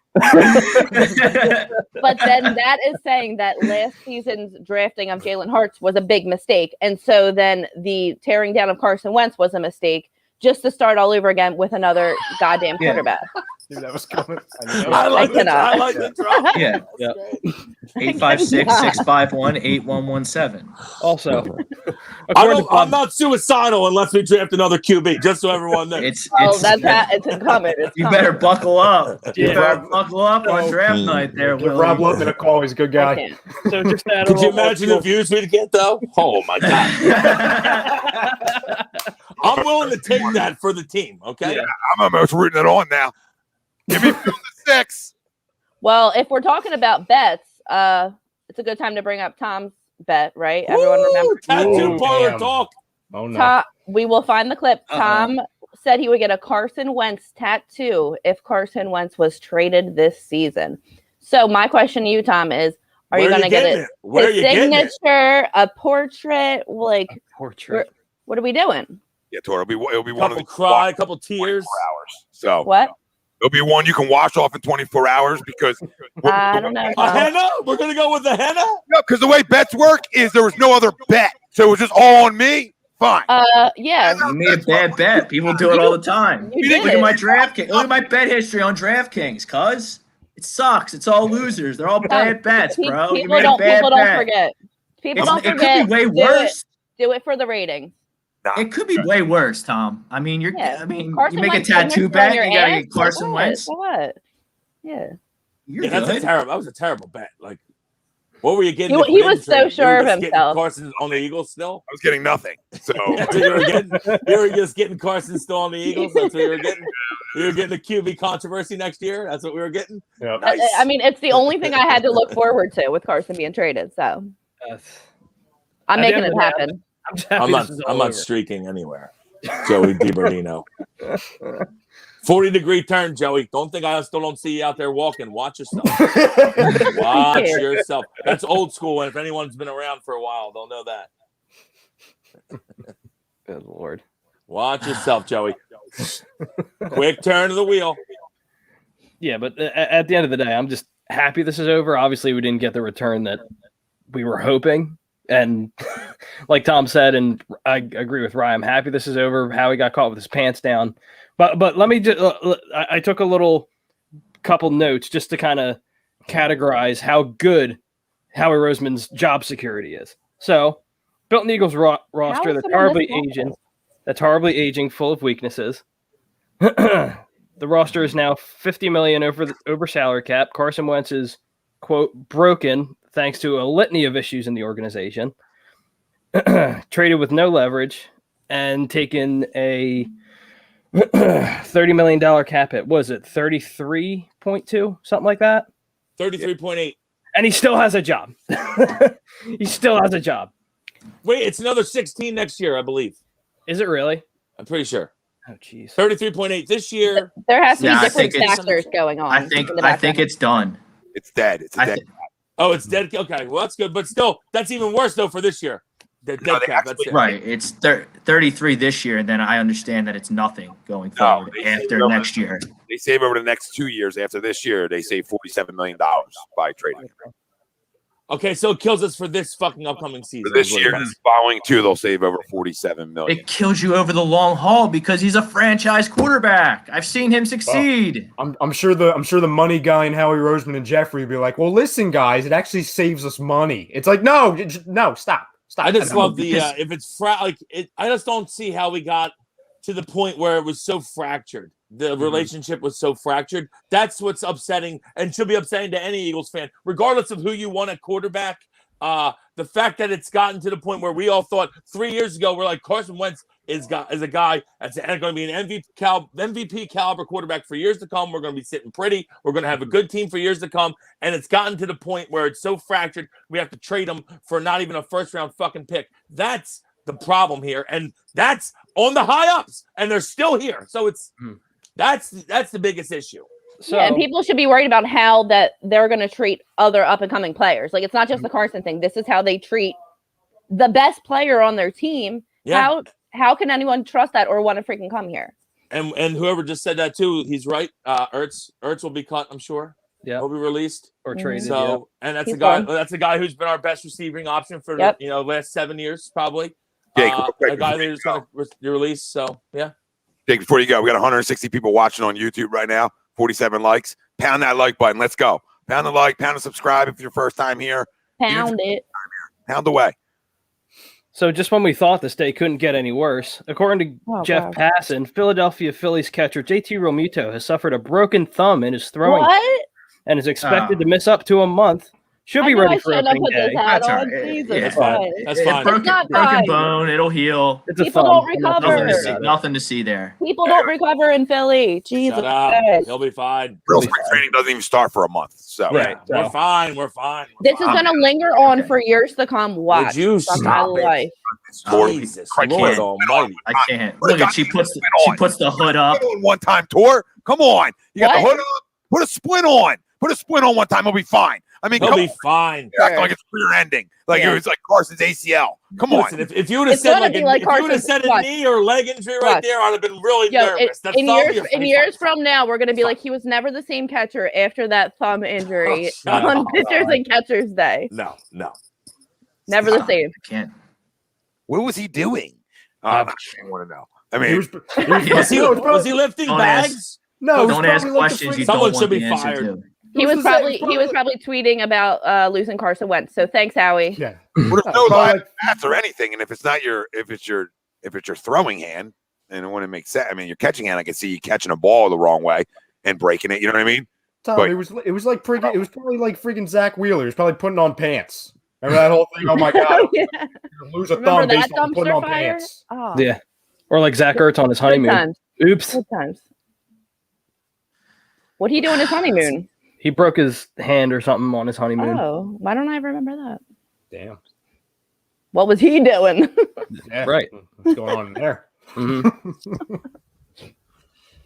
But then that is saying that last season's drafting of Jalen Hurts was a big mistake. And so then the tearing down of Carson Wentz was a mistake, just to start all over again with another goddamn quarterback. Dude, that was coming. I like the drop. Yeah. 856-651-8117. Also, I'm not suicidal unless we draft another QB, just so everyone knows. It's coming. You better buckle up. You better buckle up on draft night there, Willie. Rob Lutman a call. He's a good guy. So just could you imagine the views we'd get, though? Oh, my God. I'm willing to take that for the team. Okay. Yeah, I'm almost rooting it on now. Give me 6. Well, if we're talking about bets, it's a good time to bring up Tom's bet, right? Everyone remember tattoo parlor talk. Oh no. We will find the clip. Tom said he would get a Carson Wentz tattoo if Carson Wentz was traded this season. So my question to you, Tom, is: are you going to get it? Where are you signature, a portrait, like portrait? What are we doing? Yeah, Tor, it'll be one of the a couple tears. Hours. So what? It'll be one you can wash off in 24 hours because I don't know. A henna? We're gonna go with the henna? No, because the way bets work is there was no other bet, so it was just all on me. Fine. Yeah. You made a bad bet. People do it all the time. Look at my DraftKings. Look at my bet history on DraftKings, cuz. It sucks. It's all losers. They're all bad bets, bro. People don't forget. People don't forget. It could be way worse. Do it for the ratings. It could be way worse, Tom. I mean, Carson you make a Wentz tattoo bet, you gotta get Carson like Wentz. What? Yeah. That was a terrible bet. Like, what were you getting? He was so sure of himself. Carson on the Eagles still? I was getting nothing. So that's what you were getting. You were just getting Carson still on the Eagles. That's what you were getting. You were getting the QB controversy next year. That's what we were getting. Yep. Nice. I mean, it's the only thing I had to look forward to with Carson being traded. So I'm making it happen. I'm not streaking anywhere. Joey DiBernino. 40-degree turn, Joey. Don't think I still don't see you out there walking. Watch yourself. Watch yourself. That's old school. And if anyone's been around for a while, they'll know that. Good Lord. Watch yourself, Joey. Quick turn of the wheel. Yeah, but at the end of the day, I'm just happy this is over. Obviously, we didn't get the return that we were hoping. And like Tom said, and I agree with Ryan, I'm happy this is over. Howie got caught with his pants down. But let me just I took a couple notes just to kind of categorize how good Howie Roseman's job security is. So, built an Eagles roster that's horribly aging, full of weaknesses. The roster is now $50 million over salary cap. Carson Wentz is, quote, broken thanks to a litany of issues in the organization. Traded with no leverage and taken a $30 million cap hit. Was it 33.2? Something like that? 33.8. And he still has a job. He still has a job. Wait, it's another 16 next year, I believe. Is it really? I'm pretty sure. Oh, jeez. 33.8 this year. There has to be different factors going on. I think it's done. It's dead. It's dead. Oh, it's dead. Okay, well, that's good. But still, that's even worse, though, for this year. The dead cap. That's it. Right. It's 33 this year, and then I understand that it's nothing going forward after next year. They save over the next 2 years. After this year, they save $47 million by trading. Okay, so it kills us for this fucking upcoming season. For this year, this following 2, they'll save over $47 million. It kills you over the long haul because he's a franchise quarterback. I've seen him succeed. Well, I'm sure the money guy and Howie Roseman and Jeffrey will be like, well, listen, guys, it actually saves us money. It's like, no, stop. I just love the if it's I just don't see how we got to the point where it was so fractured. The relationship was so fractured. That's what's upsetting and should be upsetting to any Eagles fan, regardless of who you want at quarterback. The fact that it's gotten to the point where we all thought 3 years ago, we're like, Carson Wentz is a guy that's going to be an MVP caliber quarterback for years to come. We're going to be sitting pretty. We're going to have a good team for years to come. And it's gotten to the point where it's so fractured, we have to trade him for not even a first-round fucking pick. That's the problem here. And that's on the high ups. And they're still here. So it's that's the biggest issue. So, yeah, and people should be worried about how that they're going to treat other up-and-coming players. Like, it's not just the Carson thing. This is how they treat the best player on their team. Yeah. How can anyone trust that or want to freaking come here? And whoever just said that too, he's right. Ertz will be cut, I'm sure. Yeah, he'll be released or traded. So, and that's a guy who's been our best receiving option for the last 7 years, probably. Jake, a guy who's going to be released. So yeah. Jake, before you go, we got 160 people watching on YouTube right now. 47 likes. Pound that like button. Let's go. Pound the like. Pound the subscribe if it's your first time here. Pound it. Pound away. So just when we thought this day couldn't get any worse, according to Jeff Passan, Philadelphia Phillies catcher JT Realmuto has suffered a broken thumb in his throwing and is expected to miss up to a month She'll be ready for opening day. That's all right. Jesus That's fine. Christ. That's fine. Broken bone. It'll heal. It's a People thumb. don't recover. Nothing to see there. People don't recover in Philly. Jesus Shut up. Christ. He'll be fine. Real spring training doesn't even start for a month. So Right. We're fine. We're fine. This is going to linger on for years to come. Watch. Would you from stop my it? life. Jesus, Lord Almighty. I can't. Look at she puts the hood up. One time tour. Come on. You got the hood up. Put a splint on. Put a splint on one time. He'll be fine. I mean, he'll be fine. Acting like it's career ending. Like it was like Carson's ACL. Come on. Listen, if you would have said if you would have said a knee or leg injury right there, I'd have been really nervous. In years from now, we're gonna be like, he was never the same catcher after that thumb injury on pitchers and catchers day. No. Never the same. I can't. What was he doing? I want to know. I mean, was he lifting bags? No, don't ask questions you someone don't should want be the answer fired. to. He was probably tweeting about losing Carson Wentz. So thanks, Howie. Yeah. What if no live bats or anything? And if it's not if it's your throwing hand, and when it makes sense, I mean, your catching hand, I can see you catching a ball the wrong way and breaking it. You know what I mean? Tom, it was probably like freaking Zach Wheeler. He's probably putting on pants. Remember that whole thing? Oh my God! Lose a thumb based on putting on pants. Oh. Yeah, or like Zach Ertz on his honeymoon. Oops. Good times. What'd he do on his honeymoon? He broke his hand or something on his honeymoon. Oh, why don't I remember that? Damn. What was he doing? Yeah, right. What's going on there? Mm-hmm.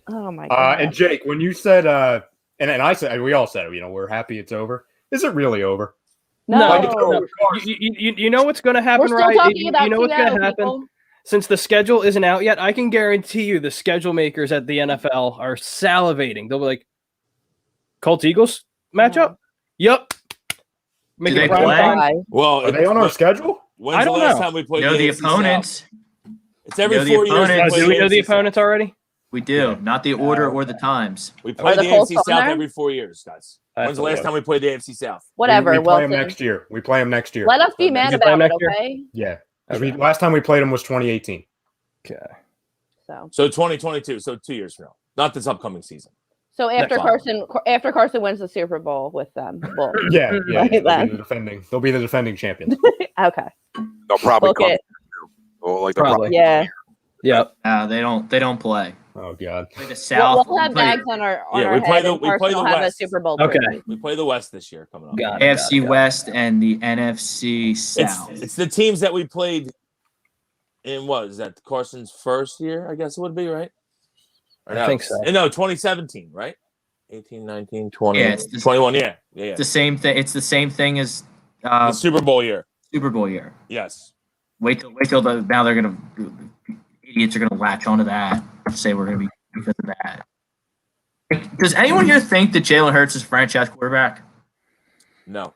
Oh my God. And Jake, when you said, and I said, we all said, we're happy it's over. Is it really over? No. You know what's going to happen, We're still right? talking about you know what's going to happen? People. Since the schedule isn't out yet, I can guarantee you the schedule makers at the NFL are salivating. They'll be like, Colts Eagles matchup? Yep. Do they play? Well, are they on our schedule? When's the last time we played the opponents? It's every 4 years. Do we know the opponents already? We do. Not the order or the times. We play the AFC South every 4 years, guys. When's the last time we played the AFC South? Whatever. We play them next year. We play them next year. Let us be mad about it, okay? Yeah. Last time we played them was 2018. Okay. So 2022. So 2 years from now. Not this upcoming season. So after Carson wins the Super Bowl with them. Well, yeah. They'll be the defending champions. Okay. They'll probably come. Yeah. Yep. They don't play. Oh God. Play the South. We'll have bags on our we head play the West. Super Bowl. Okay. We play the West this year coming up. AFC West and the NFC South. It's the teams that we played in. What is that? Carson's first year, I guess it would be, right? I think so. No, 2017, right? 18, 19, 20, yeah, 21. Yeah. It's the same thing. It's the same thing as the Super Bowl year. Super Bowl year. Yes. Wait till now they're gonna idiots are gonna latch onto that. Say we're gonna be because of that. Does anyone here think that Jalen Hurts is franchise quarterback? No.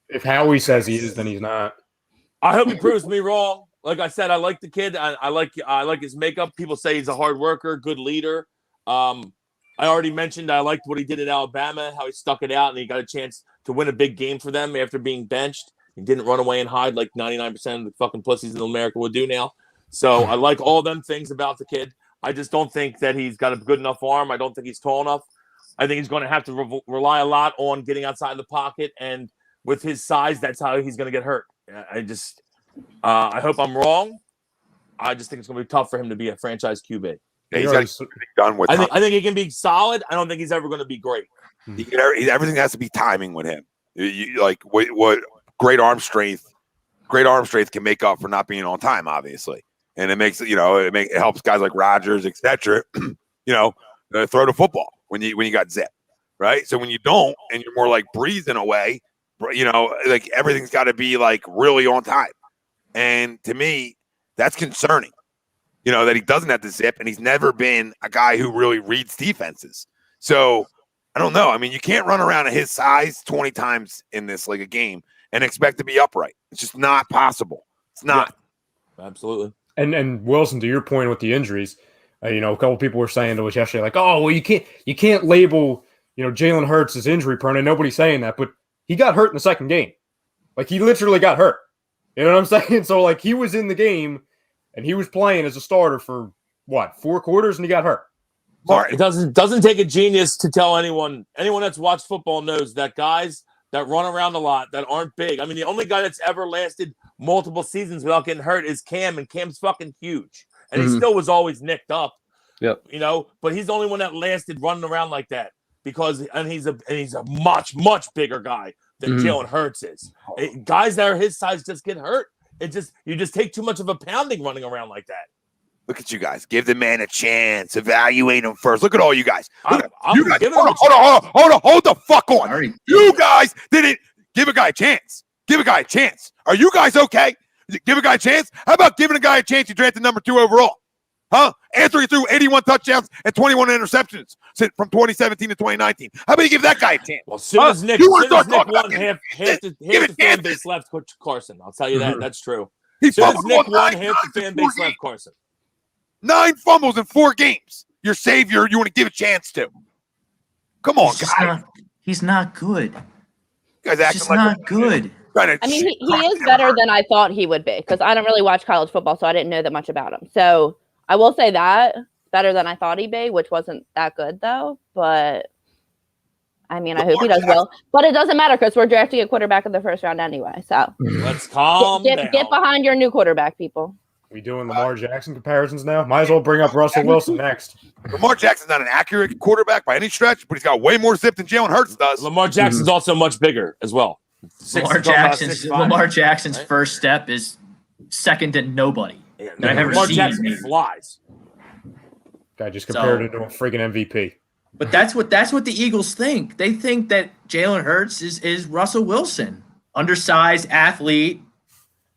If Howie says he is, then he's not. I hope he proves me wrong. Like I said, I like the kid. I like his makeup. People say he's a hard worker, good leader. I already mentioned I liked what he did at Alabama, how he stuck it out, and he got a chance to win a big game for them after being benched. He didn't run away and hide like 99% of the fucking pussies in America would do now. So I like all them things about the kid. I just don't think that he's got a good enough arm. I don't think he's tall enough. I think he's going to have to rely a lot on getting outside the pocket, and with his size, that's how he's going to get hurt. I hope I'm wrong. I just think it's going to be tough for him to be a franchise QB. Yeah, he's got to be done with. I think he can be solid. I don't think he's ever going to be great. Everything has to be timing with him. Like what great arm strength can make up for not being on time, obviously, and it makes it helps guys like Rodgers, etc. Throw the football when you got zip, right? So when you don't, and you're more like breezing away, like everything's got to be like really on time. And to me, that's concerning, that he doesn't have the zip, and he's never been a guy who really reads defenses. So I don't know. I mean, you can't run around at his size 20 times in this like a game and expect to be upright. It's just not possible. It's not. Yeah, absolutely. And Wilson, to your point with the injuries, a couple people were saying to us yesterday, like, oh, well, you can't label, Jalen Hurts as injury prone, and nobody's saying that, but he got hurt in the second game. Like, he literally got hurt. You know what I'm saying? So, like, he was in the game, and he was playing as a starter for, 4 quarters, and he got hurt. So it doesn't take a genius to tell anyone that's watched football knows that guys that run around a lot, that aren't big. I mean, the only guy that's ever lasted multiple seasons without getting hurt is Cam, and Cam's fucking huge. And he still was always nicked up. Yep. You know, but he's the only one that lasted running around like that because he's a much, much bigger guy than Jalen Hurts is. Guys that are his size just get hurt. You just take too much of a pounding running around like that. Look at you guys. Give the man a chance. Evaluate him first. Look at all you guys. I'm You guys. giving Hold the fuck on. You guys didn't give a guy a chance. Give a guy a chance. Are you guys okay? Give a guy a chance? How about giving a guy a chance you drafted number 2 overall? Huh? Anthony threw 81 touchdowns and 21 interceptions from 2017 to 2019. How about you give that guy a chance? Well, soon as Nick won, half the fan base left Carson. I'll tell you that. That's true. As soon as Nick won, half the fan base left Carson. 9 fumbles in 4 games. Your savior, you want to give a chance to. Come on, guys. He's not good. You guys He's not good. I mean, he is better than I thought he would be because I don't really watch college football, so I didn't know that much about him. So I will say that better than I thought he'd be, which wasn't that good though. But I mean, I hope he does well. But it doesn't matter because we're drafting a quarterback in the first round anyway. So let's calm down. Get behind your new quarterback, people. We doing Lamar Jackson comparisons now? Might as well bring up Russell Wilson next. Lamar Jackson's not an accurate quarterback by any stretch, but he's got way more zip than Jalen Hurts does. Lamar Jackson's also much bigger as well. Lamar Jackson's first step is second to nobody. Yeah, Lamar Jackson flies. Guy just compared it to a freaking MVP. But that's what the Eagles think. They think that Jalen Hurts is Russell Wilson, undersized athlete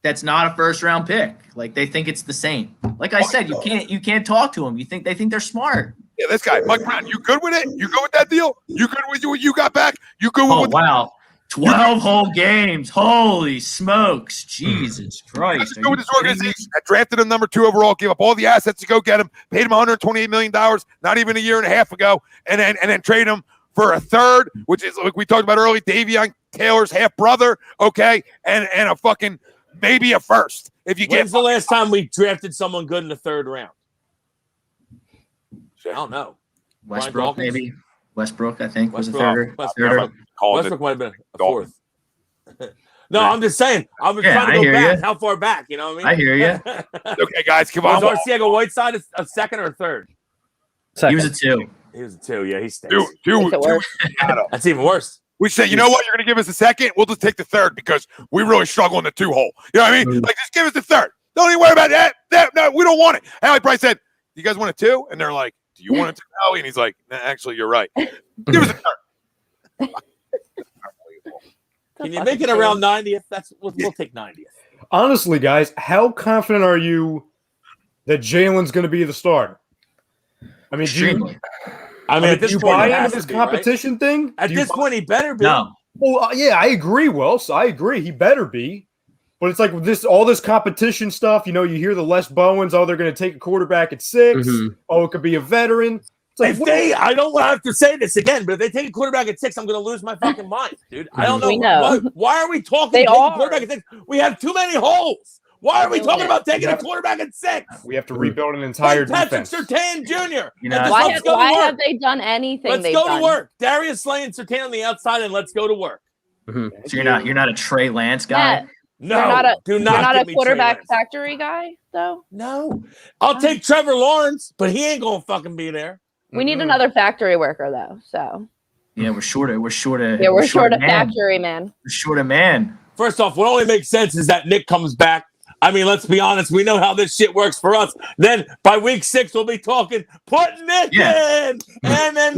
that's not a first round pick. Like they think it's the same. Like I said, you can't talk to them. They think they're smart. Yeah, this guy, Mike Brown, you good with it? You good with that deal? You good with what you got back? You good with wow. 12 whole games. Holy smokes. Jesus Christ. Let's go with this organization that drafted him number 2 overall, gave up all the assets to go get him, paid him $128 million, not even a year and a half ago, and then trade him for a third, which is like we talked about earlier, Davion Taylor's half brother, okay, and a fucking maybe a first. If you When's the last time we drafted someone good in the 3rd round? I don't know. Westbrook, maybe. Westbrook, I think, was the third. Westbrook might have been a 4th. No, I'm just saying. I was trying to go back. How far back? You know what I mean? I hear you. Okay, guys, come on. Was Arcega-Whiteside a 2nd or 3rd? Second. He was a 2. He was a 2. Yeah, he stinks. Two. That's even worse. We say, you know what? You're going to give us a 2nd. We'll just take the 3rd because we really struggle in the 2 hole. You know what I mean? Like, just give us the 3rd. Don't even worry about that. No, we don't want it. Howie probably said, "Do you guys want a 2?" And they're like, "Do you want a 2, Howie?" And he's like, "Nah, actually, you're right. Give us a 3rd." Can you make it around 90th? We'll take 90th. Honestly, guys, how confident are you that Jalen's going to be the starter? I mean, at this do you point, buy into this competition thing? At this point, he better be. No. Well, yeah, I agree, Wills. I agree. He better be. But it's like all this competition stuff. You know, you hear the Les Bowens. Oh, they're going to take a quarterback at 6. Oh, it could be a veteran. It's like, I don't have to say this again, but if they take a quarterback at 6, I'm going to lose my fucking mind, dude. I don't know. We know. Why are we talking about quarterback at 6? We have too many holes. Why are we talking about taking a quarterback at 6? We have to rebuild an entire defense. Patrick Surtain Jr. Why have they done anything? Let's go to work. Darius Slay and Surtain on the outside, and let's go to work. So you're not a Trey Lance guy? Yeah. No, you're not a quarterback factory guy, though? No. I'll take Trevor Lawrence, but he ain't going to fucking be there. We need another factory worker, though. So yeah, we're short of factory man. We're short of man. First off, what only makes sense is that Nick comes back. I mean, let's be honest. We know how this shit works for us. Then by week 6, we'll be talking, put Nick in. And then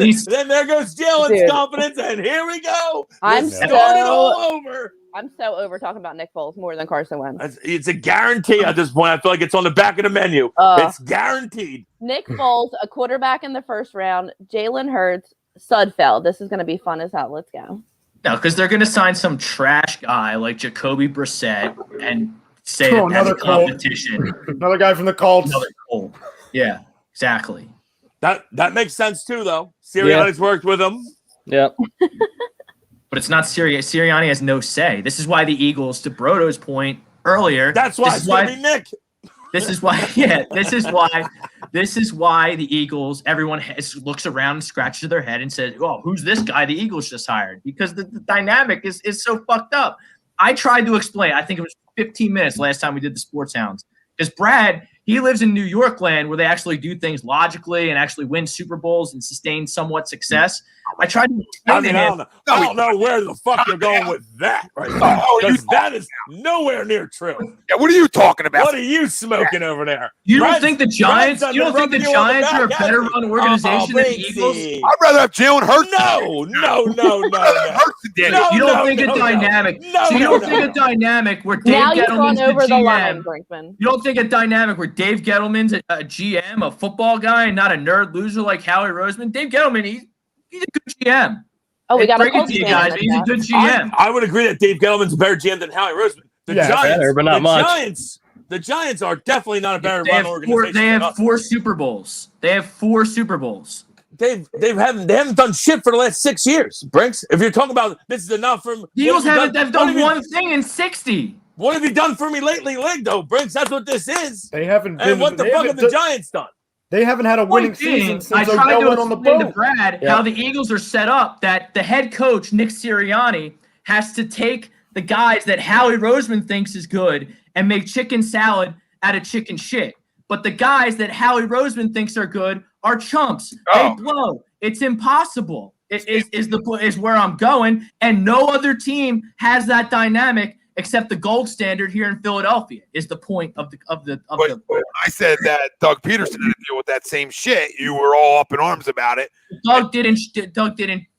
there goes Jalen's confidence. And here we go. I'm all over. I'm so over talking about Nick Foles more than Carson Wentz. It's a guarantee at this point. I feel like it's on the back of the menu. It's guaranteed. Nick Foles, a quarterback in the 1st round. Jalen Hurts, Sudfeld. This is going to be fun as hell. Let's go. No, because they're going to sign some trash guy like Jacoby Brissett and say that's competition. Another guy from the Colts. Another Colt. Yeah, exactly. That makes sense too, though. Sirianni's worked with him. Yep. But it's not Sirianni. Sirianni has no say. This is why the Eagles, to Brodo's point earlier. That's why it's going to be Nick. This is why. Yeah, this is why. This is why the Eagles. Everyone looks around and scratches their head and says, "Oh, who's this guy the Eagles just hired?" Because the dynamic is so fucked up. I tried to explain. I think it was 15 minutes last time we did the Sports Hounds. Because Brad, he lives in New York land where they actually do things logically and actually win Super Bowls and sustain somewhat success. I tried to explain to him. I don't know where the fuck you're going with that right now. Because that is nowhere near true. Yeah, what are you talking about? What are you smoking over there? You don't think the Giants? You don't think the Giants are a better run organization than the Eagles? I'd rather have Jalen Hurts. No. You don't think a dynamic? So you don't think a dynamic where Dave Gettleman's the GM? You don't think a dynamic where Dave Gettleman's a GM, a football guy, and not a nerd loser like Howie Roseman? Dave Gettleman, he's a good GM. Oh, we got to you guys. He's a good GM. I would agree that Dave Gettleman's a better GM than Howie Roseman. The Giants are definitely not a better run organization. They have 4 Super Bowls. They haven't done shit for the last 6 years, Brinks. If you're talking about this is enough from the Eagles have done one thing in 60. What have you done for me lately, though, Brinks? That's what this is. They haven't. And what the fuck have the Giants done? They haven't had a winning season since I tried to on the explain to boat. Brad how the Eagles are set up that the head coach, Nick Sirianni, has to take the guys that Howie Roseman thinks is good and make chicken salad out of chicken shit. But the guys that Howie Roseman thinks are good are chumps. They blow. It's impossible. Is where I'm going. And no other team has that dynamic except the gold standard here in Philadelphia is the point of the. When I said that Doug Peterson didn't deal with that same shit, you were all up in arms about it. Doug didn't.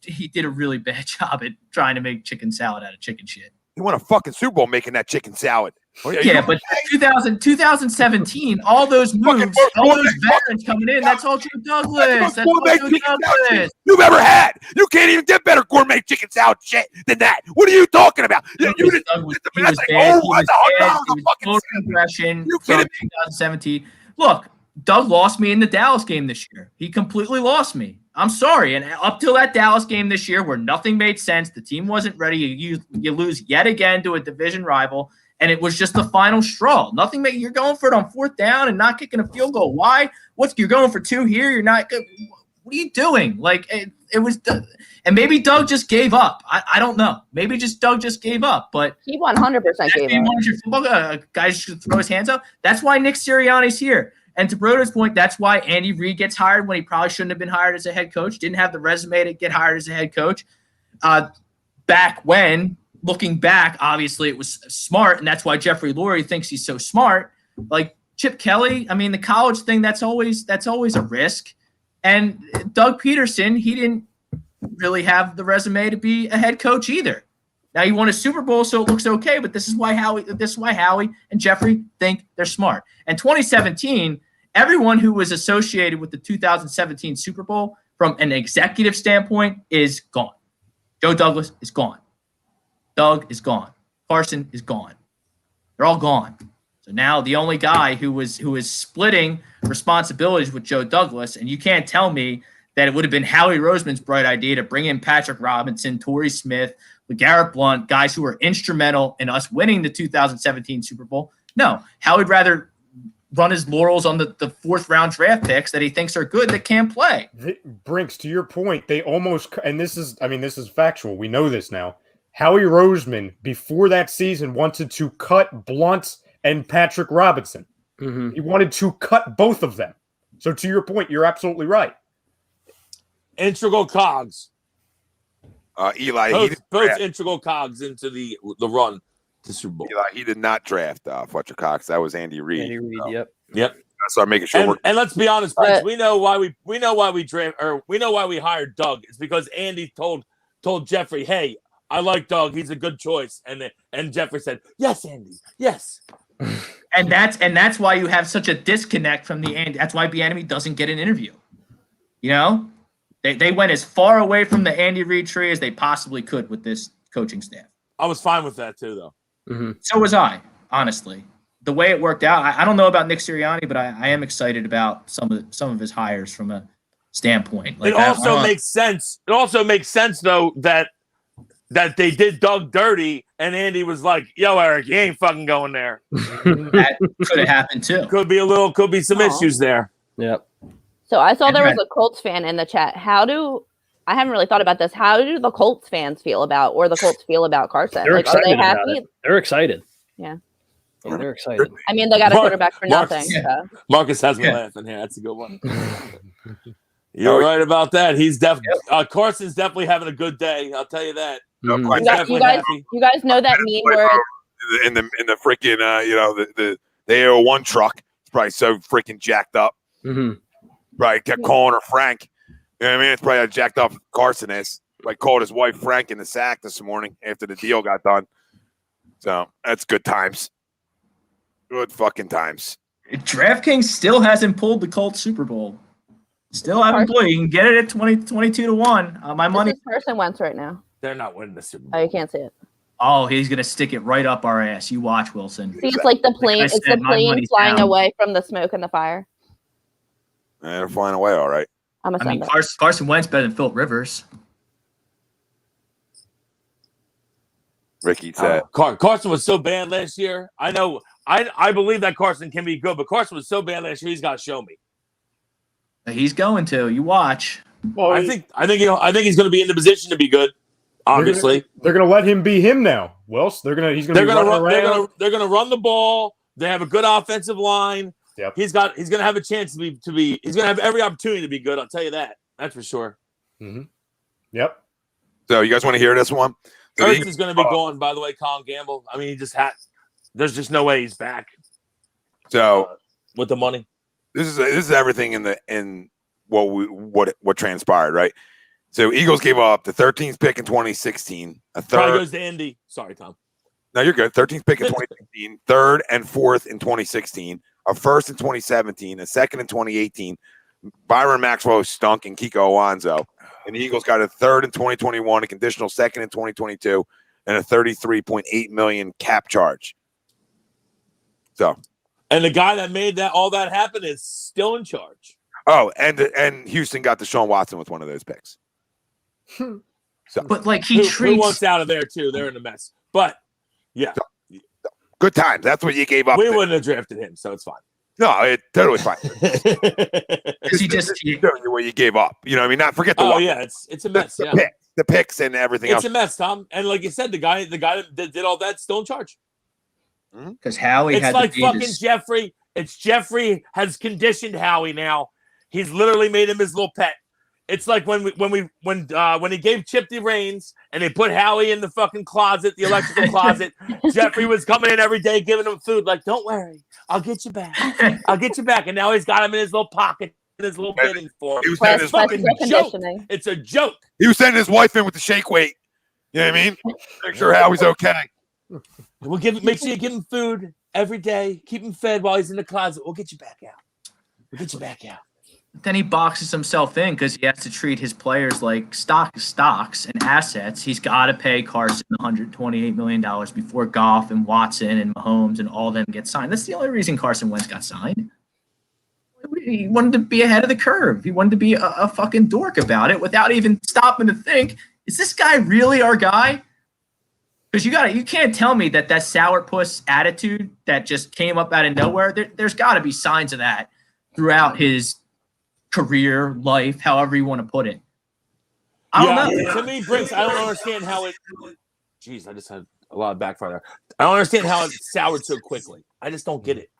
He did a really bad job at trying to make chicken salad out of chicken shit. He won a fucking Super Bowl making that chicken salad. Yeah, but 2017, all those moves, all those veterans coming in, that's all Joe Douglas. That's all Joe Douglas. You've ever had. You can't even get better gourmet chicken salad shit than that. What are you talking about? You didn't. That's like, $100 a fucking progression from 2017. Look, Doug lost me in the Dallas game this year. He completely lost me. I'm sorry. And up till that Dallas game this year where nothing made sense, the team wasn't ready, you lose yet again to a division rival. And it was just the final straw. You're going for it on 4th down and not kicking a field goal. Why? You're going for 2 here? You're not good. What are you doing? Like it was, and maybe Doug just gave up. I don't know. Maybe Doug just gave up. But he 100% gave up. Football guys should throw his hands up. That's why Nick Sirianni's here. And to Broder's point, that's why Andy Reid gets hired when he probably shouldn't have been hired as a head coach. Didn't have the resume to get hired as a head coach. Back when. Looking back, obviously it was smart, and that's why Jeffrey Lurie thinks he's so smart. Like Chip Kelly, I mean, the college thing, that's always a risk. And Doug Peterson, he didn't really have the resume to be a head coach either. Now he won a Super Bowl, so it looks okay, but this is why Howie and Jeffrey think they're smart. And 2017, everyone who was associated with the 2017 Super Bowl from an executive standpoint is gone. Joe Douglas is gone. Doug is gone. Carson is gone. They're all gone. So now the only guy who is splitting responsibilities with Joe Douglas, and you can't tell me that it would have been Howie Roseman's bright idea to bring in Patrick Robinson, Torrey Smith, LeGarrette Blount, guys who were instrumental in us winning the 2017 Super Bowl. No, Howie'd rather run his laurels on the 4th round draft picks that he thinks are good that can't play. Brinks, to your point, they almost, and this is factual. We know this now. Howie Roseman, before that season, wanted to cut Blount and Patrick Robinson. Mm-hmm. He wanted to cut both of them. So to your point, you're absolutely right. Integral cogs. Eli. Both integral cogs into the run to Super Bowl. Eli, he did not draft Fletcher Cox. That was Andy Reid. Andy Reid, yep. So I'm making sure. And let's be honest, Prince, we know why we hired Doug. It's because Andy told Jeffrey, "Hey, I like Doug. He's a good choice." And Jeffrey said, "Yes, Andy. Yes." And that's why you have such a disconnect from the Andy. That's why Bieniemy doesn't get an interview. You know, they went as far away from the Andy Reid tree as they possibly could with this coaching staff. I was fine with that too, though. Mm-hmm. So was I, honestly. The way it worked out, I don't know about Nick Sirianni, but I am excited about some of his hires from a standpoint. Like it also makes sense. It also makes sense, though, that that they did Doug dirty, and Andy was like, "Yo, Eric, you ain't fucking going there." That could have happened too. Could be some issues there. Yep. So I saw there was a Colts fan in the chat. I haven't really thought about this. How do the Colts fans feel about Carson? They're Like, are they excited about happy? it. They're excited. Yeah. Yeah, they're excited. I mean, they got a quarterback for nothing. Yeah. So. Marcus has me laughing here. That's a good one. You're right about that. He's Carson's definitely having a good day. I'll tell you that. Mm-hmm. You guys know that meme where in the freaking the AO1 truck. It's probably so freaking jacked up. Mm-hmm. Right, kept calling her Frank. You know what I mean? It's probably how jacked up Carson is. Like called his wife Frank in the sack this morning after the deal got done. So that's good times. Good fucking times. DraftKings still hasn't pulled the Colts Super Bowl. Still haven't pulled. You can get it at 22 to 1. My money. This is Carson Wentz right now. They're not winning the Super Bowl. Oh, you can't see it. Oh, he's gonna stick it right up our ass. You watch, Wilson. See, it's like the plane. It's the plane flying away from the smoke and the fire. They're flying away, all right. I mean, Carson Wentz better than Philip Rivers. Ricky said Carson was so bad last year. I know. I believe that Carson can be good, but Carson was so bad last year. He's got to show me. He's going to. You watch. Well, I think he's going to be in the position to be good. Obviously, they're going to let him be him now. Wells, they're going to run. They're going to run the ball. They have a good offensive line. Yep. He's going to have a chance to be. He's going to have every opportunity to be good. I'll tell you that. That's for sure. Mm-hmm. Yep. So you guys want to hear this one? Hurts is going to be gone. By the way, Colin Gamble. I mean, he just had. There's just no way he's back. So with the money, this is everything in what transpired, right? So Eagles gave up the 13th pick in 2016. Probably goes to Indy. Sorry, Tom. No, you're good. 13th pick in 2016, third and fourth in 2016, a first in 2017, a second in 2018. Byron Maxwell stunk and Kiko Alonso. And the Eagles got a third in 2021, a conditional second in 2022, and a $33.8 million cap charge. So, and the guy that made all that happen is still in charge. Oh, and Houston got Deshaun Watson with one of those picks. So, but like who wants out of there too? They're in a mess. But yeah, good times. That's what you gave up. We wouldn't have drafted him, so it's fine. No, it's totally fine. Because he just what you gave up. You know what I mean? Not forget the one. Yeah, it's a mess. The picks and everything else. It's a mess, Tom. And like you said, the guy that did all that still in charge. Because Howie it's had like fucking Jeffrey. It's Jeffrey has conditioned Howie now. He's literally made him his little pet. It's like when he gave Chip the reins and they put Howie in the fucking closet, the electrical closet. Jeffrey was coming in every day giving him food. Like, don't worry, I'll get you back. I'll get you back. And now he's got him in his little pocket, in his little bidding for him. It's fucking joke. It's a joke. He was sending his wife in with the shake weight. You know what I mean? Make sure Howie's okay. Make sure you give him food every day. Keep him fed while he's in the closet. We'll get you back out. Then he boxes himself in because he has to treat his players like stocks and assets. He's got to pay Carson $128 million before Goff and Watson and Mahomes and all of them get signed. That's the only reason Carson Wentz got signed. He wanted to be ahead of the curve. He wanted to be a fucking dork about it without even stopping to think, is this guy really our guy? Because you can't tell me that sourpuss attitude that just came up out of nowhere, there's got to be signs of that throughout his career, life, however you want to put it. I don't know. To me, Briggs, I don't understand how it. Jeez, I just had a lot of backfire there. I don't understand how it soured so quickly. I just don't get it.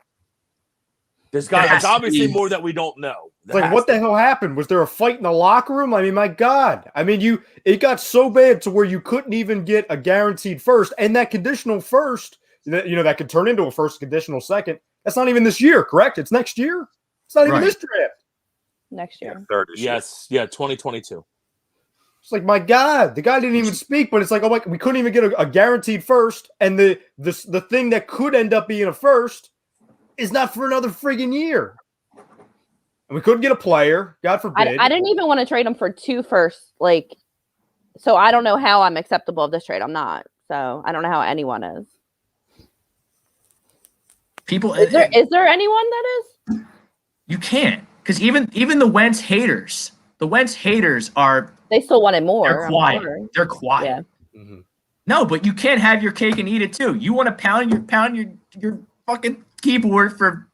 There's obviously more that we don't know. Like, what the hell happened? Was there a fight in the locker room? I mean, my God. I mean, it got so bad to where you couldn't even get a guaranteed first, and that conditional first, that could turn into a first conditional second. That's not even this year, correct? It's next year. It's not even this draft. Next year. Yes, 2022. It's like, my God, the guy didn't even speak, but it's like, oh my, we couldn't even get a guaranteed first, and the thing that could end up being a first is not for another friggin' year. And we couldn't get a player, God forbid. I didn't even want to trade him for 2 firsts, so I don't know how I'm acceptable of this trade. I'm not. So I don't know how anyone is. Is there anyone that is? You can't. Because even the Wentz haters are. They still wanted more. They're quiet. They're quiet. Yeah. No, but you can't have your cake and eat it too. You want to pound your fucking keyboard for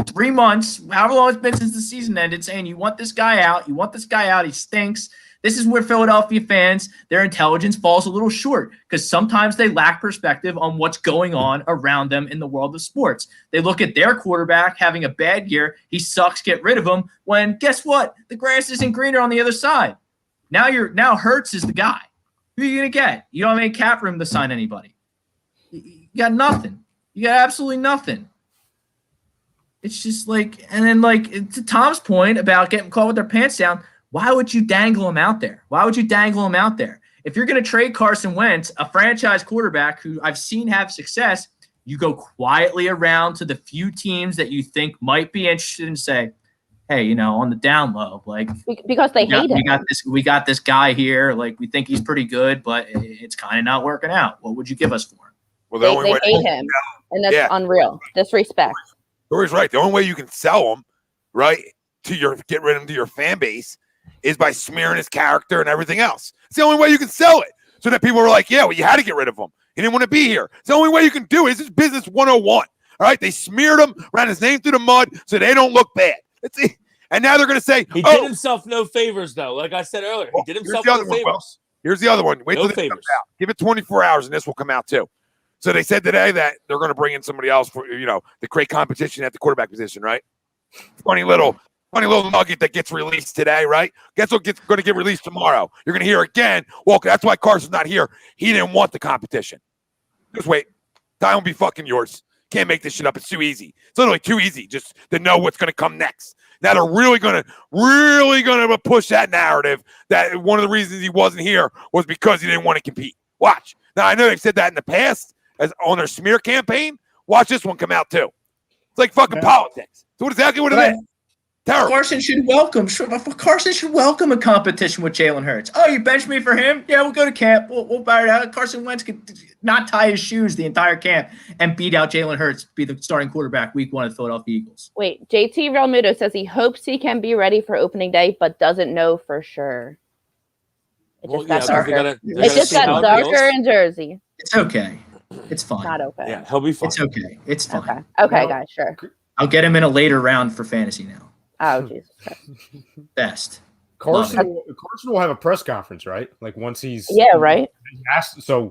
3 months, however long it's been since the season ended, saying you want this guy out, he stinks. This is where Philadelphia fans, their intelligence falls a little short because sometimes they lack perspective on what's going on around them in the world of sports. They look at their quarterback having a bad year. He sucks. Get rid of him. When guess what? The grass isn't greener on the other side. Now Hurts is the guy. Who are you going to get? You don't have any cap room to sign anybody. You got nothing. You got absolutely nothing. It's just like, and then like to Tom's point about getting caught with their pants down, why would you dangle him out there? If you're going to trade Carson Wentz, a franchise quarterback who I've seen have success, you go quietly around to the few teams that you think might be interested and say, hey, on the down low, like because they hate him. We got this guy here. Like we think he's pretty good, but it's kind of not working out. What would you give us for him? Well, they hate him, and that's unreal. Disrespect. Tori's right. The only way you can sell him, right, get rid of him to your fan base is by smearing his character and everything else. It's the only way you can sell it. So that people are like, yeah, well, you had to get rid of him. He didn't want to be here. It's the only way you can do it. This is business 101. All right. They smeared him, ran his name through the mud so they don't look bad. That's it. And now they're going to say, he did himself no favors, though. Like I said earlier, he did himself no favors. Well, here's the other one. Wait till this comes out. Give it 24 hours and this will come out too. So they said today that they're going to bring in somebody else for, to create competition at the quarterback position, right? Funny little nugget that gets released today, right? Guess what going to get released tomorrow? You're going to hear again. Well, that's why Carson's not here. He didn't want the competition. Just wait. Time will be fucking yours. Can't make this shit up. It's too easy. It's literally too easy just to know what's going to come next. Now they're really going to push that narrative that one of the reasons he wasn't here was because he didn't want to compete. Watch. Now, I know they've said that in the past as on their smear campaign. Watch this one come out too. It's like fucking politics. So exactly what it is. Terrible. Carson should welcome a competition with Jalen Hurts. Oh, you bench me for him? Yeah, we'll go to camp. We'll buy it out. Carson Wentz could not tie his shoes the entire camp and beat out Jalen Hurts, be the starting quarterback week 1 of the Philadelphia Eagles. Wait, JT Realmuto says he hopes he can be ready for opening day, but doesn't know for sure. It just got darker. It just got darker in Jersey. It's okay. It's fine. Not okay. Yeah, he'll be fine. It's okay. It's fine. Okay, guys, sure. I'll get him in a later round for fantasy now. Oh, Jesus Christ. Best. Carson will have a press conference, right? Like once he's right.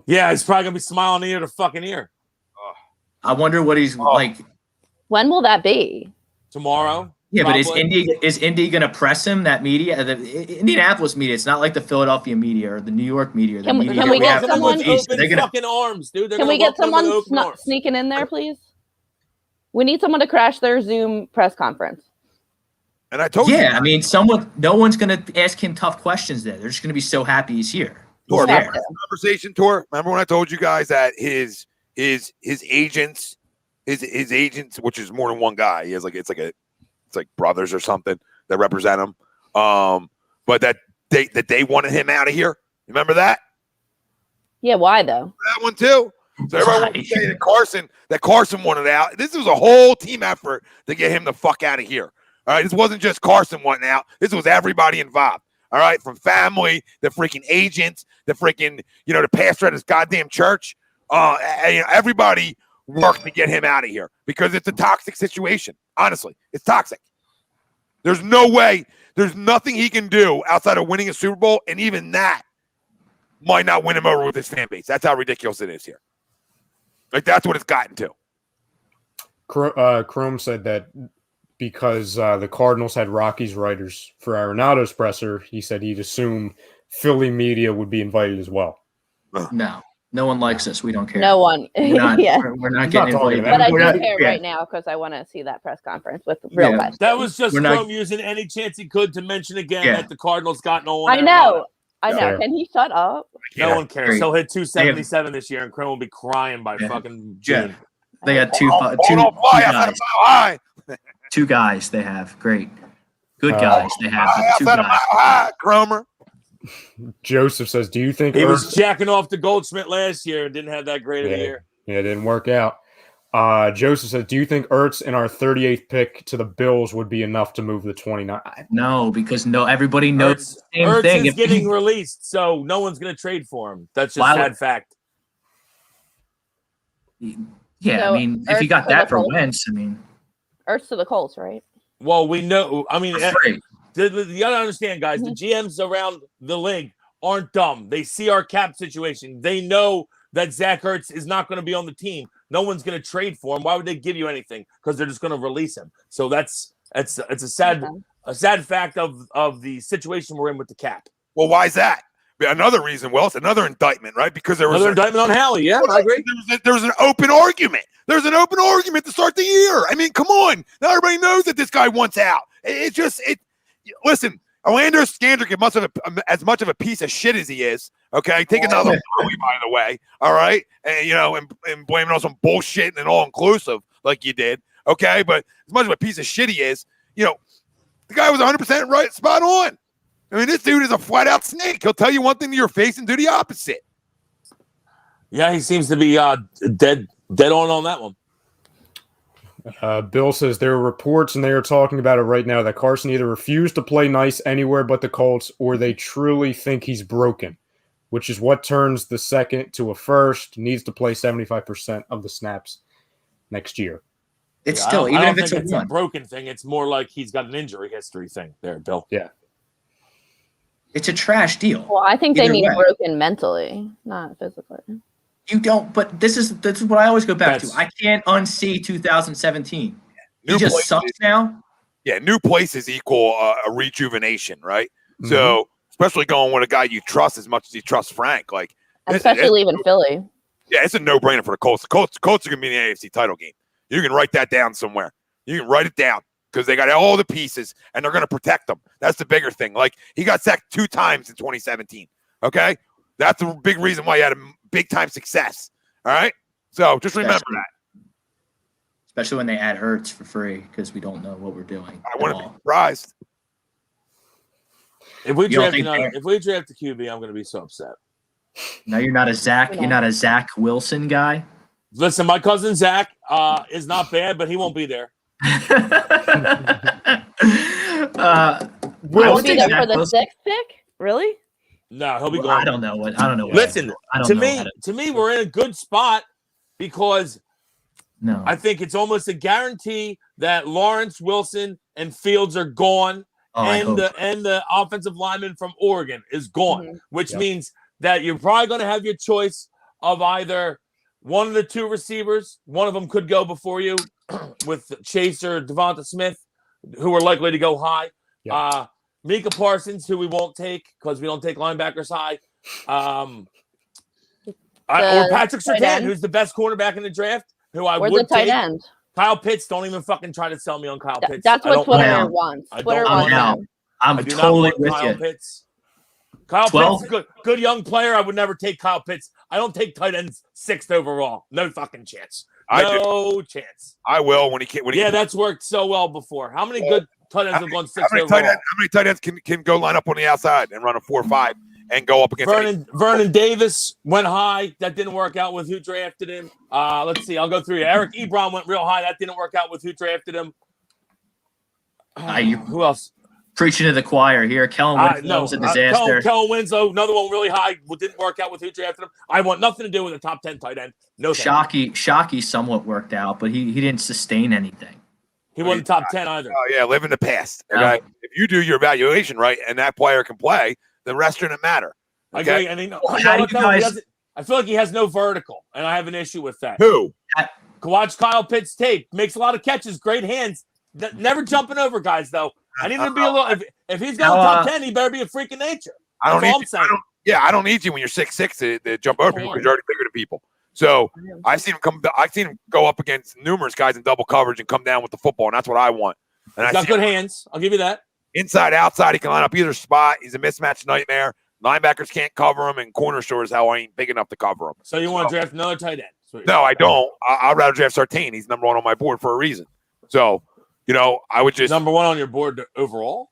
He's probably gonna be smiling ear to fucking ear. I wonder what he's like. When will that be? Tomorrow. Yeah, probably. But is Indy gonna press him? That media, the Indianapolis media. It's not like the Philadelphia media or the New York media. Can we get someone open fucking arms, dude? Can we get someone sneaking in there, please? We need someone to crash their Zoom press conference. And I told you. Yeah, I mean, no one's going to ask him tough questions there. They're just going to be so happy he's here. Conversation tour. Remember when I told you guys that his agents, which is more than one guy. He has it's like brothers or something that represent him. But that they wanted him out of here. Remember that? Yeah, why though? That one too. So everyone was saying that Carson wanted out. This was a whole team effort to get him the fuck out of here. All right, this wasn't just Carson wanting out. This was everybody involved. All right, from family, the freaking agents, the freaking, the pastor at his goddamn church. Everybody worked to get him out of here because it's a toxic situation. Honestly, it's toxic. There's no way. There's nothing he can do outside of winning a Super Bowl, and even that might not win him over with his fan base. That's how ridiculous it is here. Like, that's what it's gotten to. Chrome said that because the Cardinals had Rockies writers for Arenado's presser, he said he'd assume Philly media would be invited as well. No one likes us. We don't care. No one. We're not getting invited. But I do care right now because I want to see that press conference with real guys. That was just Chrome using any chance he could to mention again that the Cardinals got no one. I know. Can he shut up? No one cares. He'll hit 277 this year, and Chrome will be crying by fucking June. They got two guys. They have great, good guys. They have two guys. Cromer. Joseph says, "Do you think he was jacking off to Goldschmidt last year and didn't have that great of a year? Yeah, it didn't work out." Joseph said, do you think Ertz and our 38th pick to the Bills would be enough to move the 29? No, because everybody knows the same Ertz thing. is getting released, so no one's going to trade for him. That's just sad fact. Yeah, So I mean, if you got that for Wentz, I mean. Ertz to the Colts, right? Well, we know. I mean, Right. you got to understand, guys, the GMs around the league aren't dumb. They see our cap situation. They know that Zach Ertz is not going to be on the team. No one's going to trade for him. Why would they give you anything? Because they're just going to release him. So it's a sad fact of the situation we're in with the cap. Well, why is that? Another reason, well, it's another indictment, right? Because there was another indictment on Howie. Yeah, I agree. There was an open argument. There's an open argument to start the year. I mean, come on. Now everybody knows that this guy wants out. Listen, Orlando Scandrick is as much of a piece of shit as he is. Okay, take another Howie, by the way. All right, and blame it on some bullshit and all inclusive like you did. Okay, but as much of a piece of shit he is, the guy was 100% right, spot on. I mean, this dude is a flat out snake. He'll tell you one thing to your face and do the opposite. Yeah, he seems to be dead on that one. Bill says there are reports, and they are talking about it right now, that Carson either refused to play nice anywhere but the Colts, or they truly think he's broken, which is what turns the second to a first, needs to play 75% of the snaps next year. It's still, even if it's a broken thing, it's more like he's got an injury history thing there, Bill. Yeah. It's a trash deal. Well, I think they mean broken mentally, not physically. You don't, but this is what I always go back to. I can't unsee 2017. He just sucks now. Yeah, new places equal a rejuvenation, right? Mm-hmm. So, especially going with a guy you trust as much as you trust Frank, especially leaving Philly. Yeah, it's a no-brainer for the Colts. The Colts are going to be in the AFC title game. You can write that down somewhere. You can write it down because they got all the pieces and they're going to protect them. That's the bigger thing. He got sacked 2 times in 2017. Okay, that's the big reason why he had a big-time success. All right, so just remember that. Especially when they add Hurts for free because we don't know what we're doing. I wouldn't be surprised. If we draft the QB, I'm going to be so upset. No, you're not a Zach. You're not a Zach Wilson guy. Listen, my cousin Zach is not bad, but he won't be there. Will be there for the 6th pick? Really? No, he'll be gone. I don't know what. Listen, to me, we're in a good spot because I think it's almost a guarantee that Lawrence, Wilson, and Fields are gone, and the offensive lineman from Oregon is gone, which means that you're probably going to have your choice of either one of the 2 receivers. One of them could go before you with Chase or Devonta Smith, who are likely to go high. Yeah. Micah Parsons, who we won't take because we don't take linebackers high. Or Patrick Surtain, who's the best cornerback in the draft, who I would tight take. End. Kyle Pitts, don't even fucking try to sell me on Kyle Pitts. That's what Twitter wants. Twitter wants. I'm totally with Kyle you. Pitts. Kyle Pitts, good young player. I would never take Kyle Pitts. I don't take tight ends 6th overall. No fucking chance. No chance. I will when he yeah, that's worked so well before. How many good tight ends have gone 6th overall? How many tight ends can go line up on the outside and run a 4-5 and go up against Vernon Davis went high. That didn't work out with who drafted him. Let's see. I'll go through you. Eric Ebron went real high. That didn't work out with who drafted him. Who else? Preaching to the choir here. Kellen Winslow was a disaster. Kellen Winslow, another one really high. Didn't work out with who drafted him. I want nothing to do with a top 10 tight end. No. Shockey somewhat worked out, but he didn't sustain anything. He wasn't top 10 either. Oh yeah, live in the past. Okay, if you do your evaluation right and that player can play, the rest shouldn't matter. Okay, and I feel like he has no vertical, and I have an issue with that. Who? Watch Kyle Pitts tape. Makes a lot of catches, great hands. Never jumping over guys though. I need to be a little. If he's going top 10, he better be a freak of nature. I don't need you when you're 6'6" to jump over people because you're already bigger than people. So I've seen him go up against numerous guys in double coverage and come down with the football, and that's what I want. And he's got good hands. I'll give you that. Inside, outside, he can line up either spot. He's a mismatch nightmare. Linebackers can't cover him, and corner sure as hell ain't big enough to cover him. So you want to draft another tight end? No, I don't. I'd rather draft Surtain. He's number 1 on my board for a reason. So, I would just number 1 on your board overall.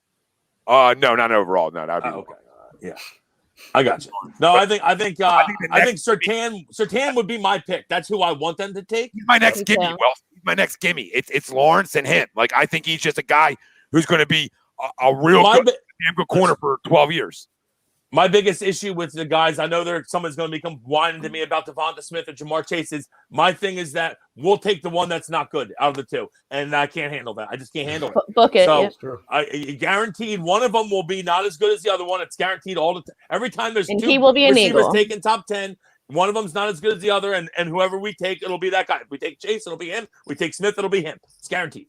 No, not overall. No, that'd be okay. Yeah. I got you. No, I think Surtain would be my pick. That's who I want them to take. He's my next gimme. Yeah. Well, he's my next gimme. It's Lawrence and him. Like I think he's just a guy who's going to be a real damn good corner for 12 years. My biggest issue with the guys, I know someone's going to become whining to me about Devonta Smith or Jamar Chase. My thing is that we'll take the one that's not good out of the two, and I can't handle that. I just can't handle it. Book it. So Yeah. I guaranteed one of them will be not as good as the other one. It's guaranteed all the time. Every time there's And two he will be an receivers Eagle. taking top 10, one of them's not as good as the other, and whoever we take, it'll be that guy. If we take Chase, it'll be him. We take Smith, it'll be him. It's guaranteed.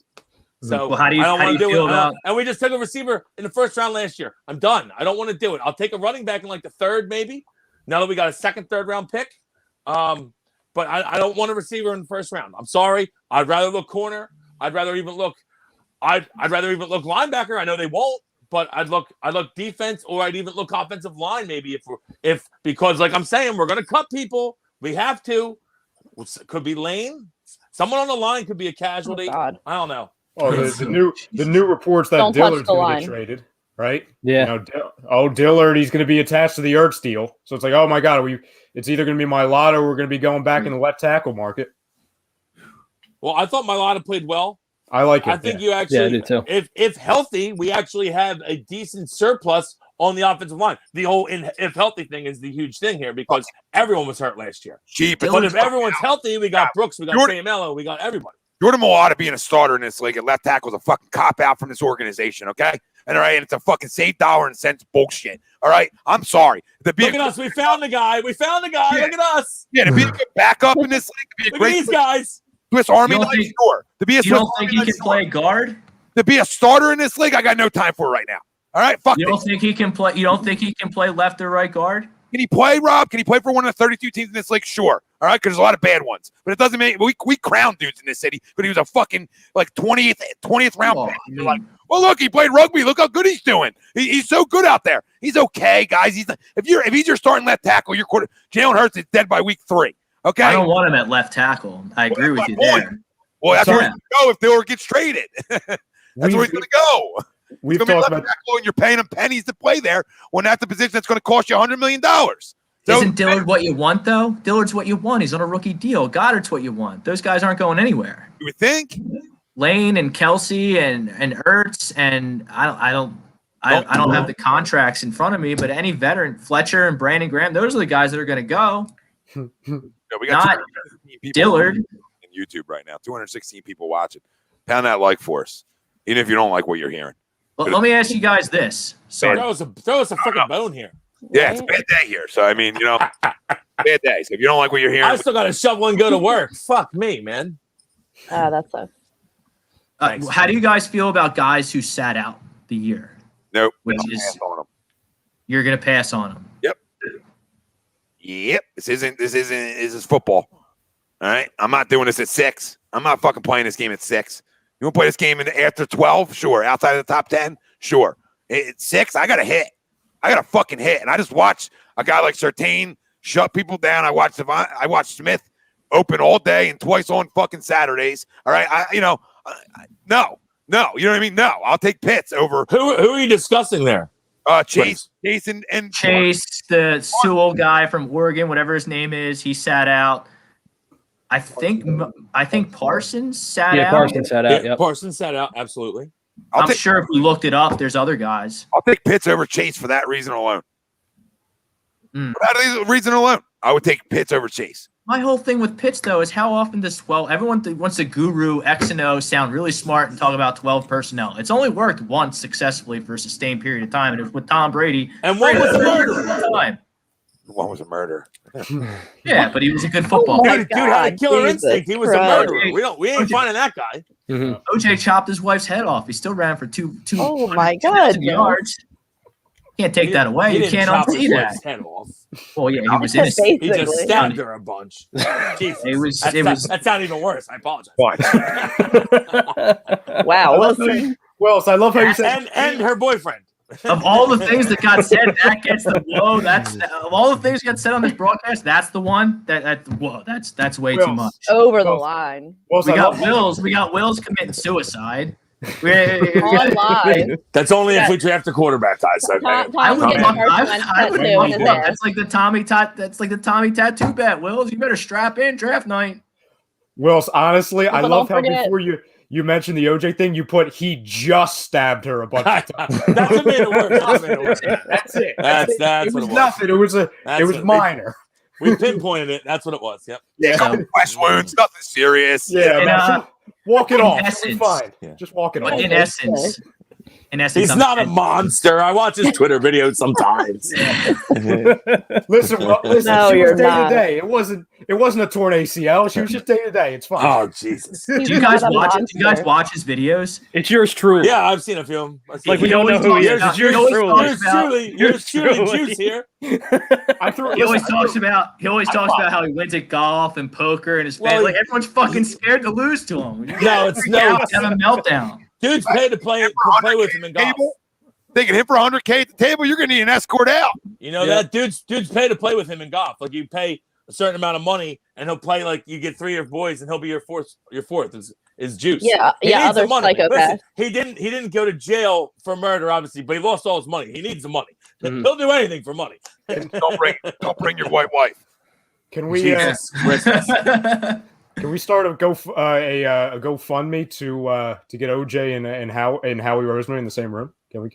So Well, how do you I don't want to do feel it. about? And we just took a receiver in the first round last year. I'm done. I don't want to do it. I'll take a running back in like the third, maybe. Now that we got a second, third round pick. But I don't want a receiver in the first round. I'm sorry. I'd rather look corner. I'd rather even look linebacker. I know they won't, but I'd look defense, or I'd even look offensive line maybe because like I'm saying, we're gonna cut people. We have to. Could be Lane. Someone on the line could be a casualty. Oh, God. I don't know. Oh, the new reports that Don't touch Dillard's the going to line. get traded, right? Yeah. Dillard, he's going to be attached to the Ertz deal. So it's like, oh my God, it's either going to be Mailata or we're going to be going back in the left tackle market. Well, I thought Mailata played well. I like it. I think you actually, I do too. if healthy, we actually have a decent surplus on the offensive line. The whole if healthy thing is the huge thing here because everyone was hurt last year. Cheap. But if everyone's healthy, we got Brooks, we got Samuelo, we got everybody. Jordan Mailata being a starter in this league at left tackle is a fucking cop out from this organization, okay? And all right, and it's a fucking save dollar and cents bullshit. All right, I'm sorry. Look at us, we found the guy. Yeah. Look at us. Yeah, to be a good backup in this league, to be a Look at great these guys. Swiss Army You don't knife think- score. To be a You Swiss don't think Army he knife can score. play guard? To be a starter in this league, I got no time for it right now. All right, fuck You this. don't think he can play? You don't think he can play left or right guard? Can he play, Rob? Can he play for one of the 32 teams in this league? Sure. All right, because there's a lot of bad ones. But it doesn't mean we crown dudes in this city, but he was a fucking like 20th round Oh, pick. I You're mean- like, well, look, he played rugby. Look how good he's doing. He's so good out there. He's okay, guys. If he's your starting left tackle, your quarter Jalen Hurts is dead by week 3. Okay. I don't want him at left tackle. I agree with you there. Well, that's Yeah. where he's going to go if Dillard gets traded. That's where he's going to go. We've He's going to talked be about left tackle, and you're paying him pennies to play there when that's the position that's going to cost you $100 million. So, Isn't Dillard what you want, though? Dillard's what you want. He's on a rookie deal. Goddard's what you want. Those guys aren't going anywhere. you would think. Lane and Kelsey and Ertz and I don't have the contracts in front of me, but any veteran, Fletcher and Brandon Graham, those are the guys that are going to go. No, we got Not 216 people Dillard. in YouTube right now. 216 people watching. Pound that like for us, even if you don't like what you're hearing. Well, let me ask you guys this. So Throw us a freaking bone here. Yeah, it's a bad day here. So, I mean, bad day. So if you don't like what you're hearing, I still got to shovel and go to work. Fuck me, man. That sucks. Thanks. how do you guys feel about guys who sat out the year? nope. Which I'll is pass on 'em. you're going to pass on them. Yep. This is football. All right. I'm not doing this at 6. I'm not fucking playing this game at 6. You want to play this game after 12? Sure. Outside of the top 10? Sure. At 6, I got to hit. I got to fucking hit. And I just watch a guy like Surtain shut people down. I watched Smith open all day and twice on fucking Saturdays. All right. No. You know what I mean? No. I'll take Pitts over Who are you discussing there? Chase and Chase, the Sewell guy from Oregon, whatever his name is, he sat out. I think Parsons sat Yeah, out. Parsons sat out. Yep. Parsons sat out. Absolutely. I'll I'm take sure if we looked it up, there's other guys. I'll take Pitts over Chase for that reason alone. Mm. For that reason alone, I would take Pitts over Chase. My whole thing with Pitts, though, is how often does 12 – everyone wants to guru X and O, sound really smart, and talk about 12 personnel. It's only worked once successfully for a sustained period of time, and it was with Tom Brady. And one was a murder. Time. One was a murder. Yeah, but he was a good football Oh my player. Dude had a killer Jesus instinct. He was a Christ. murderer. We ain't finding that guy. Mhm. OJ chopped his wife's head off. He still ran for two Oh my God, 2,000 yards. Can't take that away. He You didn't can't chop unsee his that. wife's head off. Well, yeah, he was innocent. He just Basically. stabbed her a bunch. Jesus. That sounded even worse. I apologize. Wow. Wilson. Wells, I love how you said And her boyfriend. Of all the things that got said, that gets the whoa. That's of all the things that got said on this broadcast. That's the one that whoa. That's way too Wills. much. Over the Wilson. line. Wells, We I got love- Wills. We got Wills committing suicide. On live. That's only if we draft a quarterback, guys. I would love that. That's like the Tommy tattoo bet. Wills, you better strap in draft night. Wills, honestly, I But love don't how forget- before you mentioned the OJ thing, you put he just stabbed her a bunch of times. That's what made it work. That's it. That's it was what it was. nothing. It was minor. We pinpointed it. That's what it was. Yep. Yeah, couple flesh wounds, nothing serious. Yeah, And, man, walk it in off. essence- It's fine. Yeah. Just walk it But off. in essence, He's I'm not a saying- monster. I watch his Twitter videos sometimes. Listen, No, she you're was day not. to day. It wasn't a torn ACL. She was just day to day. It's fine. Oh Jesus! Do you guys watch it? Do you guys watch his videos? It's yours truly. Yeah, I've seen a few. Like we don't know who he is. It's yours truly. Yours truly, juice here. He always talks about how he wins at golf and poker and his family. Well, Like everyone's fucking scared to lose to him. No, it's no. Have a meltdown. Dude's paid to play with him in golf. Thinking him for 100K at the table, you're gonna need an escort out. You know that dude's paid to play with him in golf. Like you pay a certain amount of money, and he'll play like you get 3 of your boys, and he'll be your fourth. Your fourth is juice. Yeah, He needs other the money. psychopaths. Listen, he didn't go to jail for murder, obviously, but he lost all his money. He needs the money. He'll do anything for money. Don't bring your white wife. Can we Jesus Christmas. can we start a GoFundMe to get OJ and Howie Roseman in the same room? Can we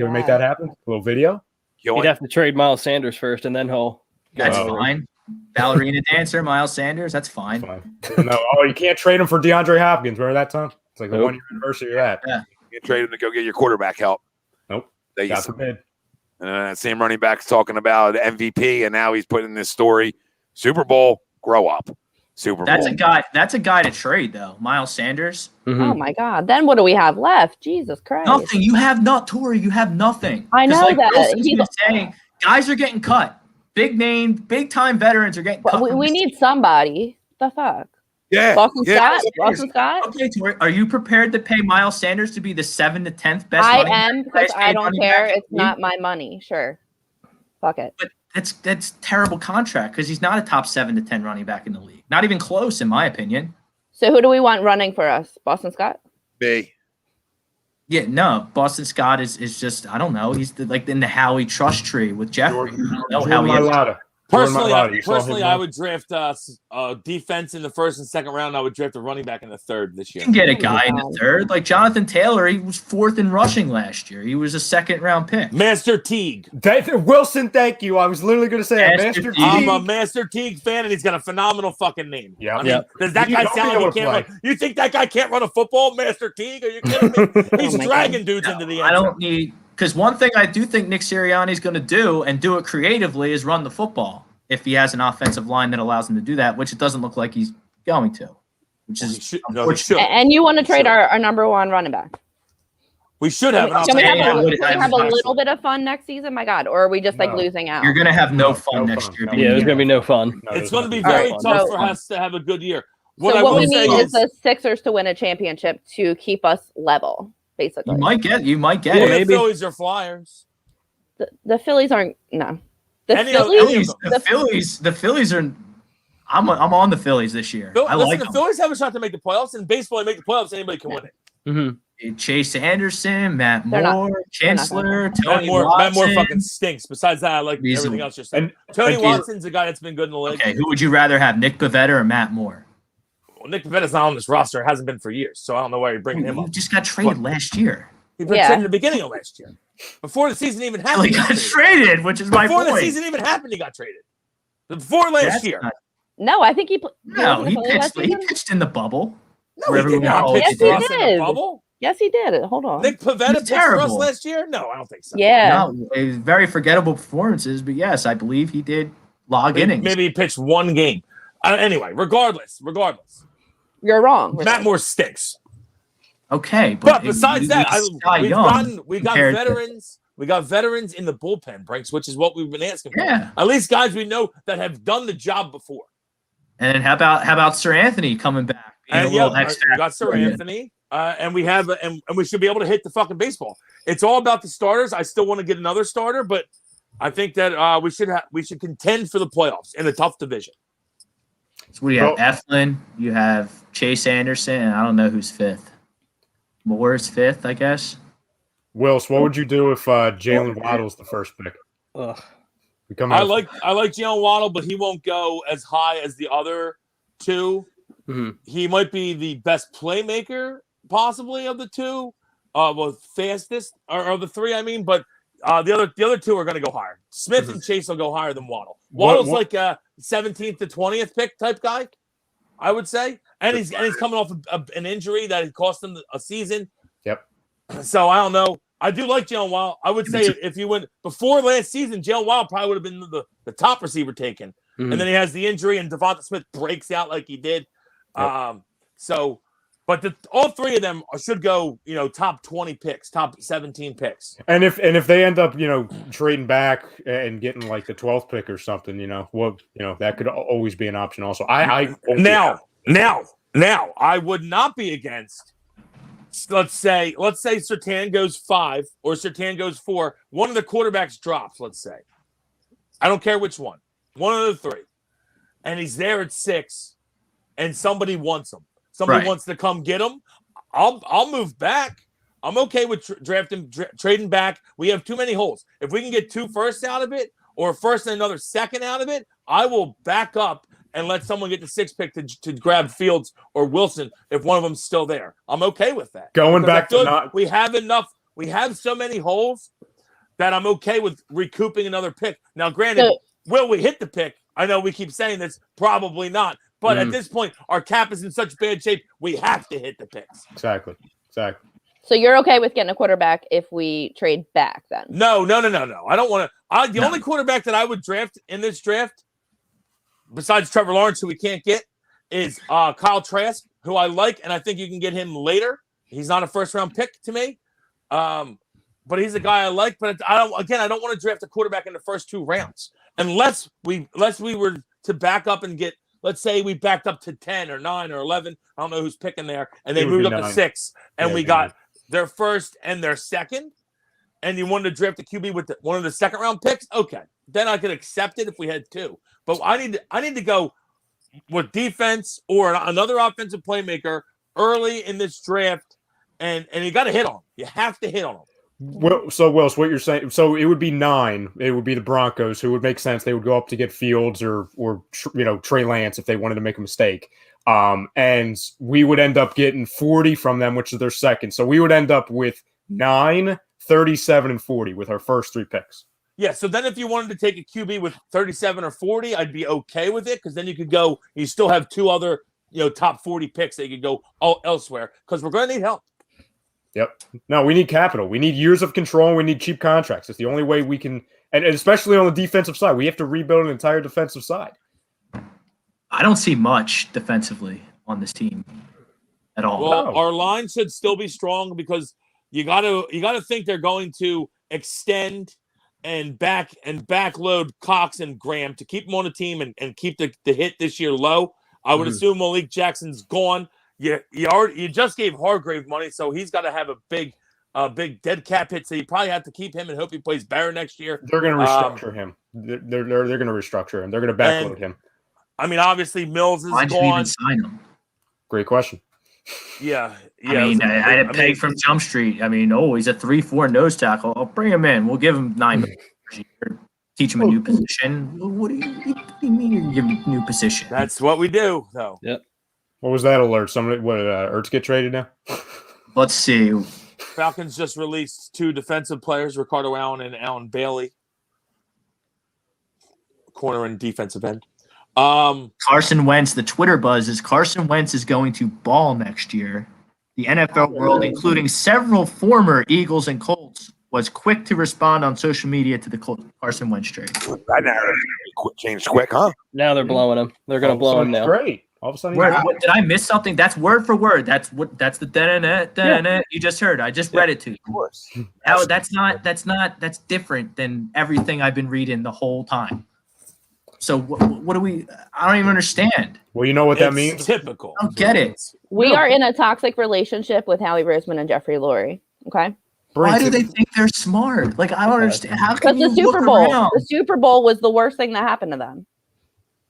make that happen? A little video. He'd have to trade Miles Sanders first, and then he'll. That's fine. Ballerina dancer, Miles Sanders. That's fine. No, you can't trade him for DeAndre Hopkins. Remember that time? It's like the 1 year anniversary of that. Yeah. You can trade him to go get your quarterback help. Nope. That you God forbid. same running back's talking about MVP, and now he's putting this story. Super Bowl, grow up. Super Bowl. That's a guy to trade though. Miles Sanders. Oh my God! Then what do we have left? Jesus Christ! Nothing. You have Tori. You have nothing. I know that. Wilson's been saying, guys are getting cut. Big name, big time veterans are getting cut. We need somebody. The fuck? Yeah. Boston Scott. Okay, Tori, are you prepared to pay Miles Sanders to be the 7th to 10th best? I am because I don't care. Back? It's not my money. Sure. Fuck it. But that's terrible contract because he's not a top 7 to 10 running back in the league. Not even close, in my opinion. So who do we want running for us? Boston Scott? Me. Yeah, no. Boston Scott is just, I don't know. He's like in the Howie trust tree with Jeffrey. I don't know how he is. Personally, I would draft defense in the first and second round. I would draft a running back in the third this year. You can get a guy in the third. Like Jonathan Taylor, he was 4th in rushing last year. He was a 2nd round pick. Master Teague. Wilson, thank you. I was literally going to say Master Teague. I'm a Master Teague fan, and he's got a phenomenal fucking name. Yeah. I mean, does that guy sound like he can't run? You think that guy can't run a football, Master Teague? Are you kidding me? He's dragging dudes into the end. I don't need – because one thing I do think Nick Sirianni's going to do and do it creatively is run the football if he has an offensive line that allows him to do that, which it doesn't look like he's going to. Which is and you want to trade our number 1 running back? We should have. Can we have a little bit of fun next season? My God, or are we just like losing out? You're going to have no fun next year. Yeah, there's going to be no fun. It's going to be very tough for us to have a good year. What we need is the Sixers to win a championship to keep us level, basically. You might get it. The Phillies are Flyers. The Phillies aren't. No. The Phillies are. I'm on the Phillies this year. The Phillies have a shot to make the playoffs. In baseball, they make the playoffs. Anybody can win it. Chase Anderson, Matt Moore, Chancellor, Tony Watson. Matt Moore fucking stinks. Besides that, I like everything else you're saying. Tony Watson's a guy that's been good in the league. Okay, who would you rather have, Nick Pivetta or Matt Moore? Well, Nick Pavetta's not on this roster. It hasn't been for years, so I don't know why you're bringing him up. He just got traded last year. He got traded at the beginning of last year. Before the season even happened. He got traded, which is my point. Before the season even happened, he got traded. Before last year. No, I think he pitched in the bubble. No, he did not pitch for us in the bubble. Yes, he did. Hold on. Nick Pivetta pitched for us last year? No, I don't think so. Yeah. No, it was very forgettable performances, but yes, I believe he did innings. Maybe he pitched one game. Anyway, regardless. You're wrong. Matt Moore stinks. Okay, but besides that, we got veterans. We got veterans in the bullpen, Brinks, which is what we've been asking for. Yeah. At least guys we know that have done the job before. And then how about Sir Anthony coming back? We got Sir Anthony, and we have and we should be able to hit the fucking baseball. It's all about the starters. I still want to get another starter, but I think that we should contend for the playoffs in a tough division. So you have Eflin, you have Chase Anderson, and I don't know who's 5th. Moore's 5th, I guess. Wills, what would you do if Jalen Waddle's the first pick? Ugh. I like Jalen Waddle, but he won't go as high as the other two. Mm-hmm. He might be the best playmaker possibly of the two, fastest or the three. I mean, but the other two are going to go higher. Smith and Chase will go higher than Waddle. Waddle's like a 17th to 20th pick type guy, I would say, and he's coming off an injury that cost him a season. Yep. So I don't know. I do like Jalen Waddle. I would say if you went before last season, Jalen Waddle probably would have been the top receiver taken. And then he has the injury, and Devonta Smith breaks out like he did. Yep. But all three of them should go, top 20 picks, top 17 picks. And if they end up, trading back and getting like the 12th pick or something, that could always be an option. Also, now I would not be against. Let's say Surtain goes 5 or Surtain goes 4. One of the quarterbacks drops. Let's say, I don't care which one. One of the three, and he's there at 6, and somebody wants him. Somebody wants to come get him. I'll move back. I'm okay with trading back. We have too many holes. If we can get 2 firsts out of it, or a first and another second out of it, I will back up and let someone get the 6th pick to grab Fields or Wilson if one of them's still there. I'm okay with that. Going back to we have enough. We have so many holes that I'm okay with recouping another pick. Now, granted, will we hit the pick? I know we keep saying this. Probably not. But at this point, our cap is in such bad shape, we have to hit the picks. Exactly. So you're okay with getting a quarterback if we trade back then? No. I don't want to. The only quarterback that I would draft in this draft, besides Trevor Lawrence, who we can't get, is Kyle Trask, who I like, and I think you can get him later. He's not a first-round pick to me. But he's a guy I like. But I don't want to draft a quarterback in the first 2 rounds. Unless we were to back up and get, let's say we backed up to 10 or 9 or 11. I don't know who's picking there. And they moved up to 6. And we got their first and their second. And you wanted to draft a QB with one of the second-round picks? Okay. Then I could accept it if we had 2. But I need to go with defense or another offensive playmaker early in this draft. And you got to hit on them. You have to hit on them. Well, so Wills, what you're saying? So it would be 9. It would be the Broncos, who would make sense. They would go up to get Fields or Trey Lance if they wanted to make a mistake. And we would end up getting 40 from them, which is their second. So we would end up with 9, 37, and 40 with our first 3 picks. Yeah. So then, if you wanted to take a QB with 37 or 40, I'd be okay with it because then you could go. You still have 2 other top 40 picks that you could go elsewhere because we're going to need help. Yep. No, we need capital. We need years of control. And we need cheap contracts. It's the only way we can, and especially on the defensive side, we have to rebuild an entire defensive side. I don't see much defensively on this team at all. Well, our line should still be strong because you got to think they're going to extend and backload Cox and Graham to keep them on the team and keep the hit this year low. I would assume Malik Jackson's gone. You just gave Hargrave money, so he's got to have a big dead cap hit. So you probably have to keep him and hope he plays better next year. They're going to restructure him. They're going to restructure him. They're going to backload him. I mean, obviously Mills is gone. Why did you even sign him? Great question. Yeah. I mean, I had a peg from Jump Street. I mean, he's a 3-4 nose tackle. I'll bring him in. We'll give him $9 million a year. Teach him a new position. What do you mean you're giving a new position? That's what we do, though. Yep. What was that alert? Ertz get traded now? Let's see. Falcons just released 2 defensive players, Ricardo Allen and Alan Bailey, corner and defensive end. Carson Wentz, the Twitter buzz is Carson Wentz is going to ball next year. The NFL world, including several former Eagles and Colts, was quick to respond on social media to the Carson Wentz trade. That narrative changed quick, huh? Now they're blowing him. They're going to blow him now. Great. All of a sudden, did I miss something? That's word for word. That's the da-na-na you just heard. I just read it to you. Of course. Now, that's different than everything I've been reading the whole time. So what do we? I don't even understand. Well, you know what that means. Typical. I don't get it. We are in a toxic relationship with Howie Roseman and Jeffrey Lurie. Okay. Why do they think they're smart? Like, I don't understand. How can because you the Super Bowl was the worst thing that happened to them.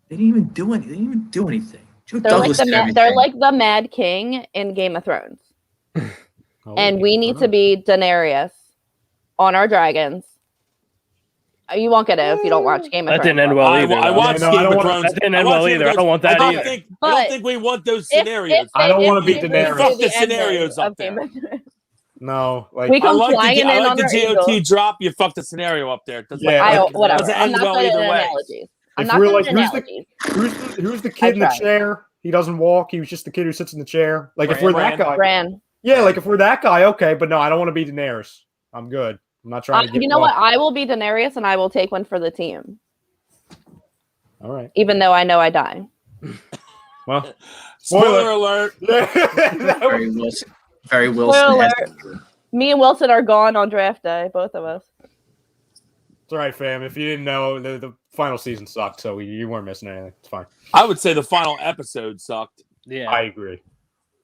They didn't even do anything. They didn't even do anything. They're like the Mad King in Game of Thrones. and we need to be Daenerys on our dragons. You won't get it if you don't watch Game of Thrones. That didn't end well either. I watched Game of Thrones. That didn't end well either. I don't want that either. I don't think we want those scenarios. I don't want to be Daenerys. Fuck the scenarios up there. No, like we come I flying in like on the our GOT eagles. drop. You fuck the scenario up there. Whatever. Doesn't I'm end not well good at either way. analogies. I'm if not we're good like, at analogies. who's the kid in the chair? He doesn't walk. He was just the kid who sits in the chair. Like if we're that guy, yeah. Like if we're that guy, okay. But no, I don't want to be Daenerys. I'm good. I'm not trying to get. You know what? I will be Daenerys, and I will take one for the team. All right. Even though I know I die. Well, spoiler alert. Very Wilson. Spoiler alert. Me and Wilson are gone on draft day, both of us. It's all right, fam. If you didn't know, the final season sucked, so you weren't missing anything. It's fine. I would say the final episode sucked. Yeah, I agree.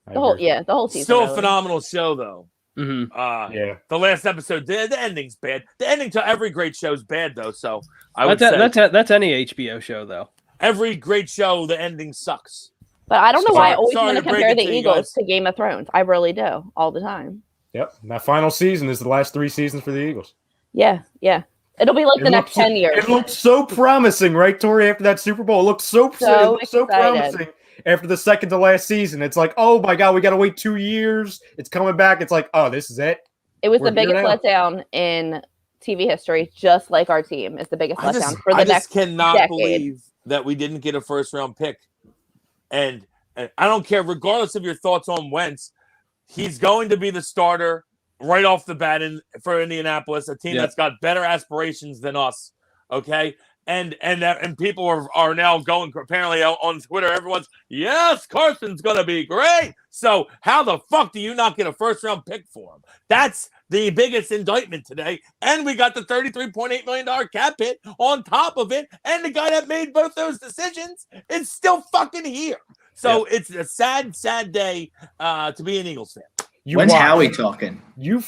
The whole season. Still a phenomenal show, though. Mm-hmm. Yeah. The last episode, the ending's bad. The ending to every great show is bad, though. So that's any HBO show, though. Every great show, the ending sucks. But I don't know why I always want to compare the to Eagles to Game of Thrones. I really do, all the time. Yep. And that final season is the last 3 seasons for the Eagles. Yeah. It'll be like the next 10 years. It looked so promising, right, Tori? After that Super Bowl, it looked so promising. After the second to last season, it's like, oh my God, we got to wait 2 years. It's coming back. It's like, oh, this is it. It was the biggest letdown in TV history, just like our team is the biggest letdown for the next decade. I cannot believe that we didn't get a first-round pick. And I don't care, regardless of your thoughts on Wentz, he's going to be the starter right off the bat for Indianapolis, a team that's got better aspirations than us. Okay. And people are now going, apparently on Twitter, everyone's, yes, Carson's going to be great. So how the fuck do you not get a first round pick for him? That's the biggest indictment today. And we got the $33.8 million cap hit on top of it. And the guy that made both those decisions is still fucking here. So it's a sad, sad day to be an Eagles fan. When's Howie talking? You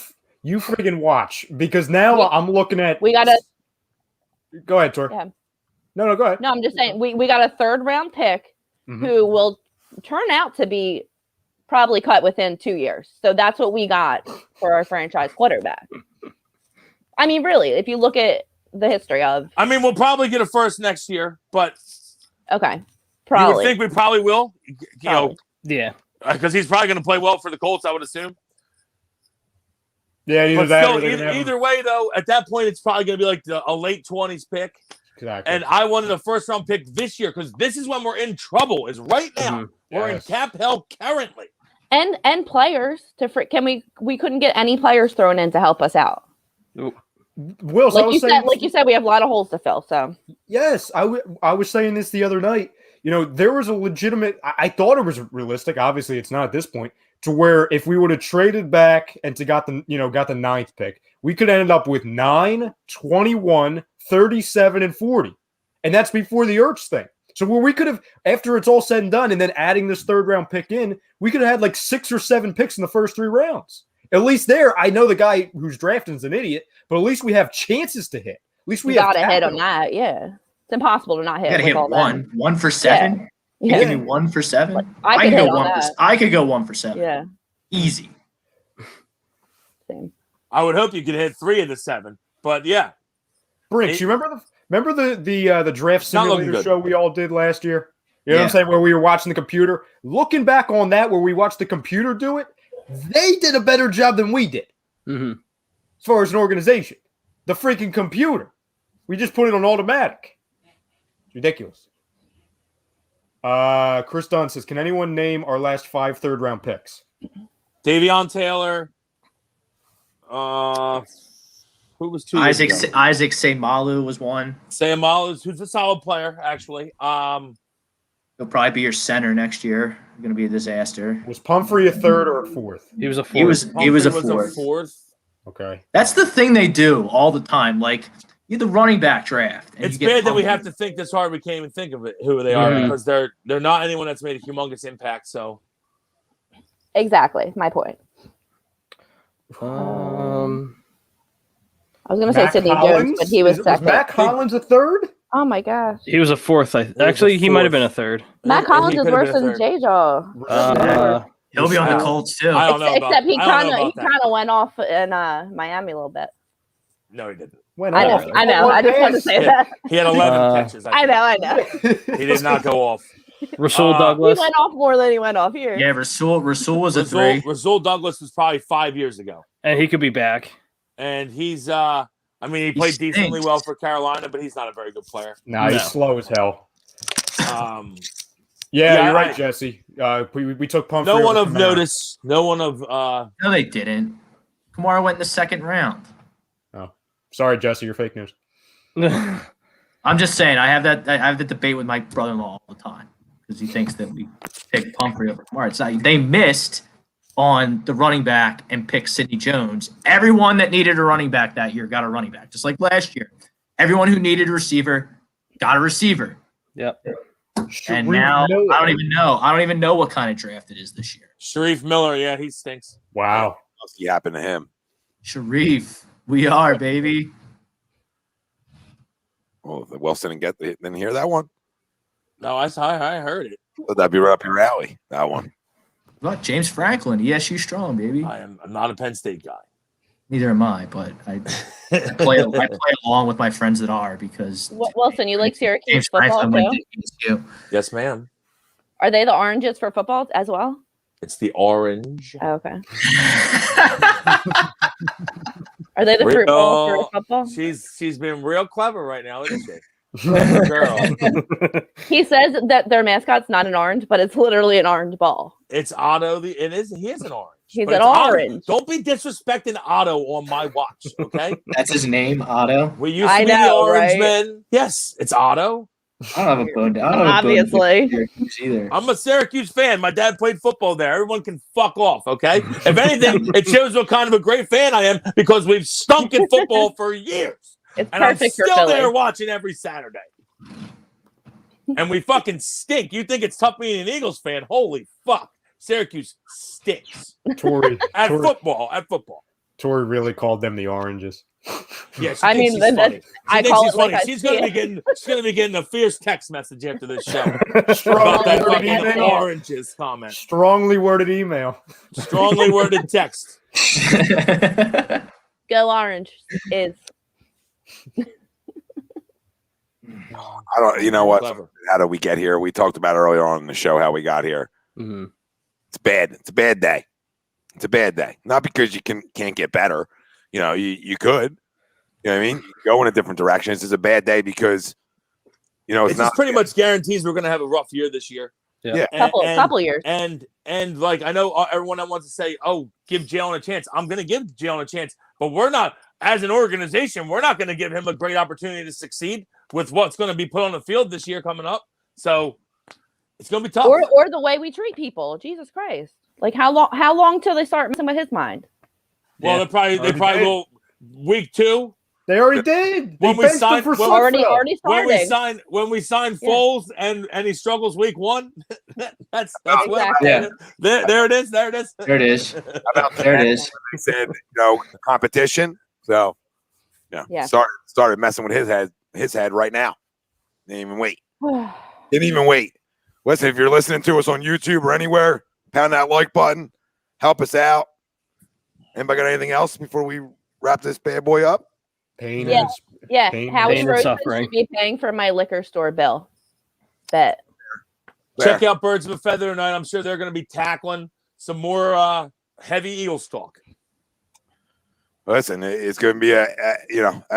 freaking watch, because now I'm looking at. We got to. Go ahead, Tor. Yeah. No, go ahead. No, I'm just saying we got a third round pick who will turn out to be probably cut within 2 years. So that's what we got for our franchise quarterback. I mean, really, if you look at the history of. I mean, we'll probably get a first next year, but. Okay. Probably. You would think we probably will. You know. Yeah. Because he's probably going to play well for the Colts, I would assume. Yeah, either way, though, at that point, it's probably going to be like a late 20s pick. Exactly. And I wanted a first-round pick this year because this is when we're in trouble. Is right now. We're in cap hell currently. And players we couldn't get any players thrown in to help us out. Will, like you said, we have a lot of holes to fill. So yes, I was saying this the other night. You know, there was a legitimate. I thought it was realistic. Obviously, it's not at this point. To where if we would have traded back and got the 9th pick, we could end up with 9, 21, 37, and 40. And that's before the Ertz thing. So where we could have, after it's all said and done, and then adding this 3rd round pick in, we could have had like 6 or 7 picks in the first 3 rounds. At least there, I know the guy who's drafting is an idiot, but at least we have chances to hit. At least we got to hit on that. Yeah, it's impossible to not hit. You got to hit one. 1 for 7. Yeah. You give me 1 for 7. I could go 1 for. I could go 1 for 7. Yeah, easy. Same. I would hope you could hit 3 of the 7, but yeah. Brinks, you remember the draft simulator show we all did last year? You know what I'm saying? Where we were watching the computer. Looking back on that, where we watched the computer do it, they did a better job than we did. Mm-hmm. As far as an organization, the freaking computer, we just put it on automatic. It's ridiculous. Chris Dunn says, can anyone name our last 5 third-round picks? Davion Taylor. Who was 2 Isaac Seumalo was 1. Seumalo, who's a solid player, actually. He'll probably be your center next year. Going to be a disaster. Was Pumphrey a 3rd or a 4th? He was a 4th. He was a 4th. Okay. That's the thing they do all the time. Like, you're the running back draft. It's bad that we have to think this hard. We can't even think of it, who they are, because they're not anyone that's made a humongous impact. So, exactly my point. I was going to say Sidney Jones, but he was 2nd. Was Mac Hollins a 3rd? Oh my gosh. He was a 4th. Actually, he might have been a 3rd. Mac Hollins is worse than J-Jaw. He'll be on the Colts too. I don't know about, Except he I don't know kind about that. of went off in Miami a little bit. No, he didn't. I know. I just had to say that. He had 11 catches. I know. He did not go off. Rasul Douglas. He went off more than he went off here. Yeah, Rasul was a 3. Rasul Douglas was probably 5 years ago. And he could be back. And he's he played decently well for Carolina, but he's not a very good player. No, he's slow as hell. Yeah, you're right, Jesse. We took Pumphrey. No one over of Kamara. notice. No one of No, they didn't. Kamara went in the second round. Oh, sorry, Jesse. You're fake news. I'm just saying. I have that debate with my brother-in-law all the time because he thinks that we picked Pumphrey over Kamara. It's not, they missed on the running back and picked Sidney Jones. Everyone that needed a running back that year got a running back, just like last year. Everyone who needed a receiver got a receiver. Yep. And now I don't even know what kind of draft it is this year. Sharif Miller. Yeah, he stinks. Wow. What's happened to him? Sharif, we are, baby. Well, Wilson didn't hear that one. No, I heard it. So that'd be right up your alley. That one. What about James Franklin? ESU strong, baby. I'm not a Penn State guy. Neither am I, but I play along with my friends that are because Wilson, you like Syracuse James football Franklin went too? to ESU. Yes, ma'am. Are they the Oranges for football as well? It's the orange. Oh, okay. Are they the fruit bowl for football? She's been real clever right now, isn't she? Girl. He says that their mascot's not an orange, but it's literally an orange ball. It's Otto. He is an orange. He's but an it's Otto. orange. Don't be disrespecting Otto on my watch, okay? That's his name, Otto. We used to be the Orange Men. Yes, it's Otto. I don't have a bone. I don't Obviously. have a bone either. I'm a Syracuse fan. My dad played football there. Everyone can fuck off, okay? If anything, it shows what kind of a great fan I am because we've stunk in football for years. It's and I'm perfect for still Philly. there watching every Saturday. And we fucking stink. You think it's tough being an Eagles fan? Holy fuck. Syracuse stinks. Tori, At football. Tori really called them the Oranges. Yeah, I mean, she's funny. I She call thinks it like funny. I She's see gonna it. be getting a fierce text message after this show Strongly about that worded fucking email. oranges comment. Strongly worded email. Strongly worded text. Go Orange is. I don't. You know what? Clever. How did we get here? We talked about earlier on in the show how we got here. Mm-hmm. It's bad. It's a bad day. It's a bad day. Not because you can't get better. You know, you could. You know what I mean? You can go in a different direction. It's just a bad day because, you know, it's It not just pretty much guarantees we're gonna have a rough year this year. Yeah. Couple years. And like I know everyone that wants to say, "Oh, give Jalen a chance." I'm going to give Jalen a chance, but we're not, as an organization, we're not going to give him a great opportunity to succeed with what's going to be put on the field this year coming up. So it's going to be tough. Or the way we treat people. Jesus Christ! Like how long till they start messing with his mind? Well, they probably will. Week 2. They already did. When They we benched signed- him for Already Sudfeld. starting. When we sign Yeah. Foles and he struggles week 1, that's Exactly. what. Yeah. There it is. There it is. There it is. He said, you know, competition. So, Yeah. started messing with his head right now. Didn't even wait. Listen, if you're listening to us on YouTube or anywhere, pound that like button. Help us out. Anybody got anything else before we wrap this bad boy up? Pain Yeah. and Yeah, Pain Howie and Roseman suffering. should be paying for my liquor store bill. Bet. Check out Birds of a Feather tonight. I'm sure they're going to be tackling some more heavy Eagles talk. Listen, it's going to be a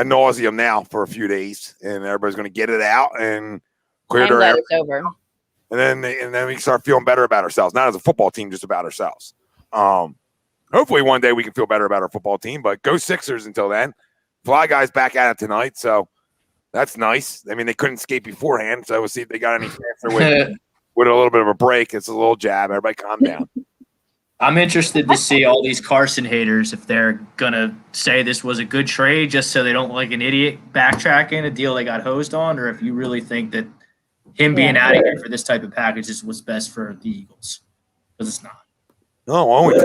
nauseum now for a few days, and everybody's going to get it out and clear I'm their glad air. it's over. And then we can start feeling better about ourselves, not as a football team, just about ourselves. Hopefully one day we can feel better about our football team, but go Sixers until then. Fly Guy's back at it tonight, so that's nice. I mean, they couldn't skate beforehand, so we'll see if they got any faster with a little bit of a break. It's a little jab. Everybody calm down. I'm interested to see all these Carson haters if they're gonna say this was a good trade just so they don't look like an idiot backtracking a deal they got hosed on, or if you really think that him being out of here for this type of package is what's best for the Eagles, because it's not. No, only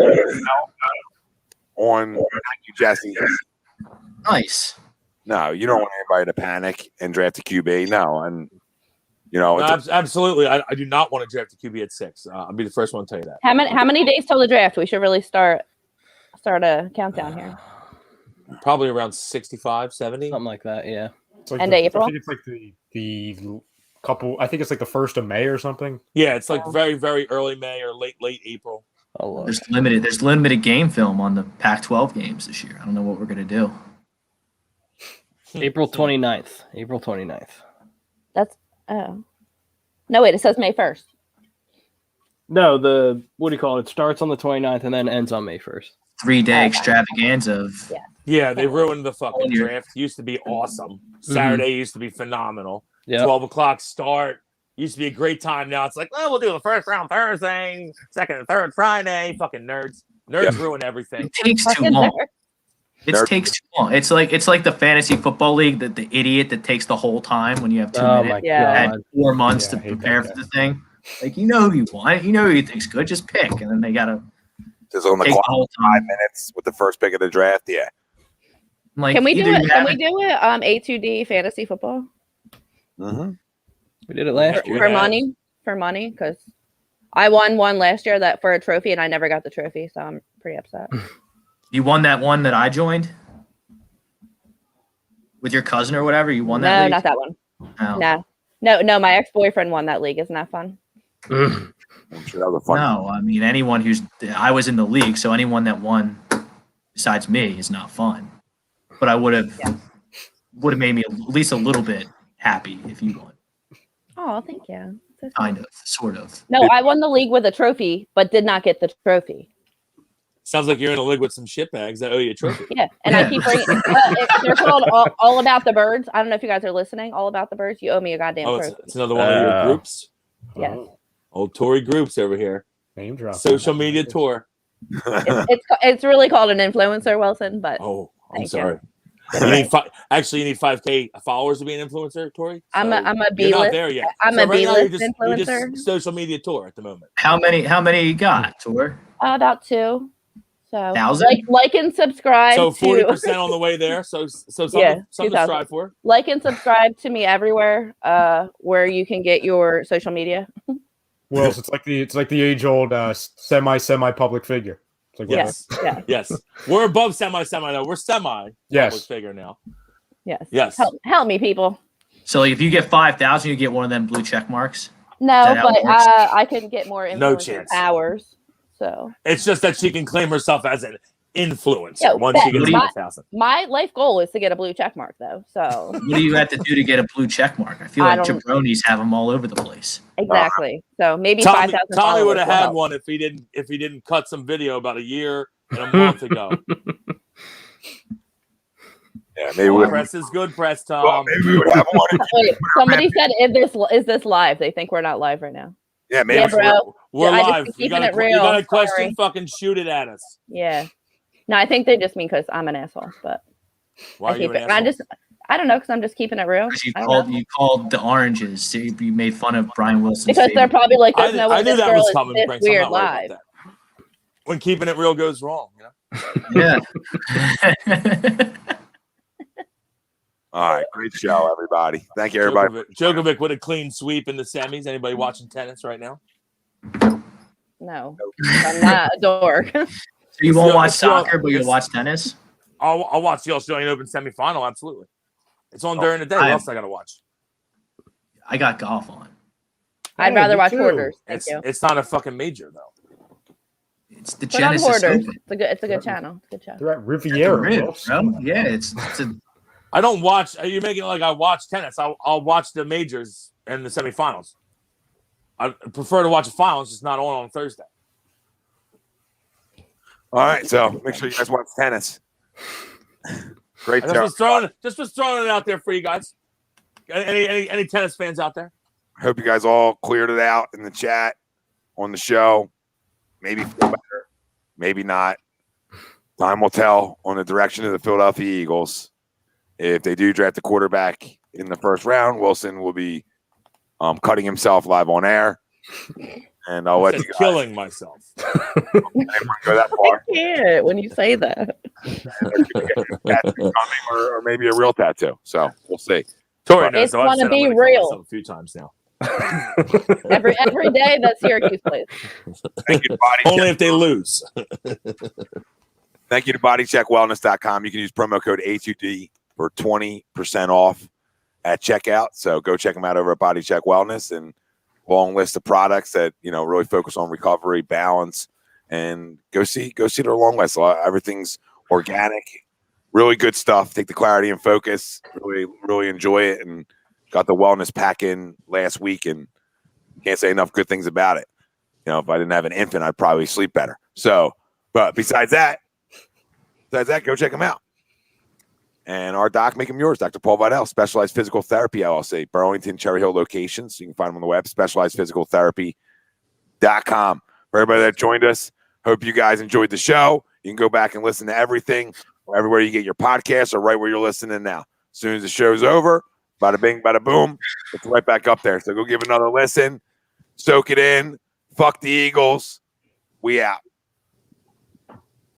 on thank you, Jesse. Nice. No, you don't want anybody to panic and draft a QB. No, and know, absolutely. I do not want to draft a QB at 6. I'll be the first one to tell you that. How many days till the draft? We should really start a countdown here. Probably around 65, 70. Something like that, yeah. It's like End the, of April? I think it's like the couple. I think it's like the 1st of May or something. Yeah, it's like very, very early May or late April. Oh, There's limited game film on the Pac-12 games this year. I don't know what we're gonna do. April 29th. April 29th. That's no wait, it says May 1st. No, the what do you call it? It starts on the 29th and then ends on May 1st. 3-day extravaganza of Yeah, they ruined the fucking draft. Used to be awesome. Saturday used to be phenomenal. 12 o'clock start used to be a great time. Now it's like, oh, we'll do the first round Thursday, second and third Friday. Fucking nerds ruin everything. It takes too long. Takes too long. It's like the fantasy football league, that the idiot that takes the whole time when you have 2 minutes. And 4 months to prepare for the thing. Like, you know who you want, you know who you think's good, just pick, and then they gotta just on the clock 5 minutes with the first pick of the draft. Yeah. Like, can we do it? Can we do it? A2D fantasy football. Mm-hmm. We did it last year. For money, because I won one last year that for a trophy, and I never got the trophy, so I'm pretty upset. You won that one that I joined with your cousin or whatever. You won that. No, league? not that one. Oh. No. My ex-boyfriend won that league. Isn't that fun? I'm sure that was fun. No, I mean I was in the league, so anyone that won besides me is not fun. But I would have made me at least a little bit happy if you won. Oh, thank you. Kind of, sort of. No, I won the league with a trophy, but did not get the trophy. Sounds like you're in a league with some shitbags that owe you a trophy. Yeah, and I keep bringing. They're called all About the Birds. I don't know if you guys are listening. All About the Birds. You owe me a goddamn trophy. It's another one of your groups. Yes. Old Tory groups over here. Name drop. Social media tour. It's really called an influencer, Wilson. But I'm sorry. You need you need 5K followers to be an influencer, Tori. So I'm a B-list. You're not there yet. I'm a B-list influencer. You're just social media tour at the moment. How many you got, Tor? About 2. So 1,000? like and subscribe. So 40% on the way there. So something to strive for. Like and subscribe to me everywhere where you can get your social media. Well, it's like the age old semi public figure. It's like Yes. We're above semi though. We're semi public figure now. Yes. Help me, people. So like, if you get 5,000, you get one of them blue check marks. No, but I can get more influencer No chance. hours. So it's just that she can claim herself as an influencer once she gets 5,000. My life goal is to get a blue check mark, though. So what do you have to do to get a blue check mark? I feel like jabronis have them all over the place. Exactly. So maybe Tommy 5,000. Tommy would have had one if he didn't cut some video about a year and a month ago. Yeah, maybe press is good press, Tom. Well, maybe we would have one. Wait, somebody said, "Is this live?" They think we're not live right now. Yeah, maybe we're live. You got a question? Sorry. Fucking shoot it at us. Yeah. No, I think they just mean because I'm an asshole. But why are you an asshole? I don't know, because I'm just keeping it real. You called the oranges. So you made fun of Brian Wilson. Because they're probably like, "There's no way this girl is this weird live." When keeping it real goes wrong, you know. Yeah. All right, great show, everybody. Thank you, everybody. Djokovic with a clean sweep in the semis. Anybody watching tennis right now? No, I'm not a dork. So you won't watch soccer, but you'll watch tennis? I'll watch the Australian Open semifinal. Absolutely, it's on during the day. What else I got to watch? I got golf on. I'd rather watch Hoarders. It's not a fucking major though. It's the Genesis Hoarders. Open. It's a good channel. Good show. They're at Riviera, bro. Yeah, it's a. I don't watch. Are you making it like I watch tennis? I'll watch the majors and the semifinals. I prefer to watch the finals. It's not on Thursday. All right, so make sure you guys watch tennis. Great show. Just was throwing it out there for you guys. Any tennis fans out there? I hope you guys all cleared it out in the chat on the show. Maybe feel better, maybe not. Time will tell on the direction of the Philadelphia Eagles. If they do draft a quarterback in the first round, Wilson will be cutting himself live on air. And I'll let you guys. Killing myself. Go that far. I can't when you say that. or maybe a real tattoo. So we'll see. Tori knows. It's going to be real. A few times now. every day that Syracuse plays. Thank you to Body Only Check. if they lose. Thank you to bodycheckwellness.com. You can use promo code A2D for 20% off at checkout. So go check them out over at Body Check Wellness, and long list of products that, you know, really focus on recovery, balance, and go see their long list. Everything's organic, really good stuff. Take the clarity and focus. Really enjoy it, and got the wellness pack in last week, and can't say enough good things about it. You know, if I didn't have an infant, I'd probably sleep better. So, but besides that, go check them out. And our doc, make them yours. Dr. Paul Vidal, Specialized Physical Therapy, LLC, Burlington, Cherry Hill locations. You can find them on the web, specializedphysicaltherapy.com. For everybody that joined us, hope you guys enjoyed the show. You can go back and listen to everything, everywhere you get your podcasts, or right where you're listening now. As soon as the show's over, bada bing, bada boom, it's right back up there. So go give another listen, soak it in. Fuck the Eagles. We out.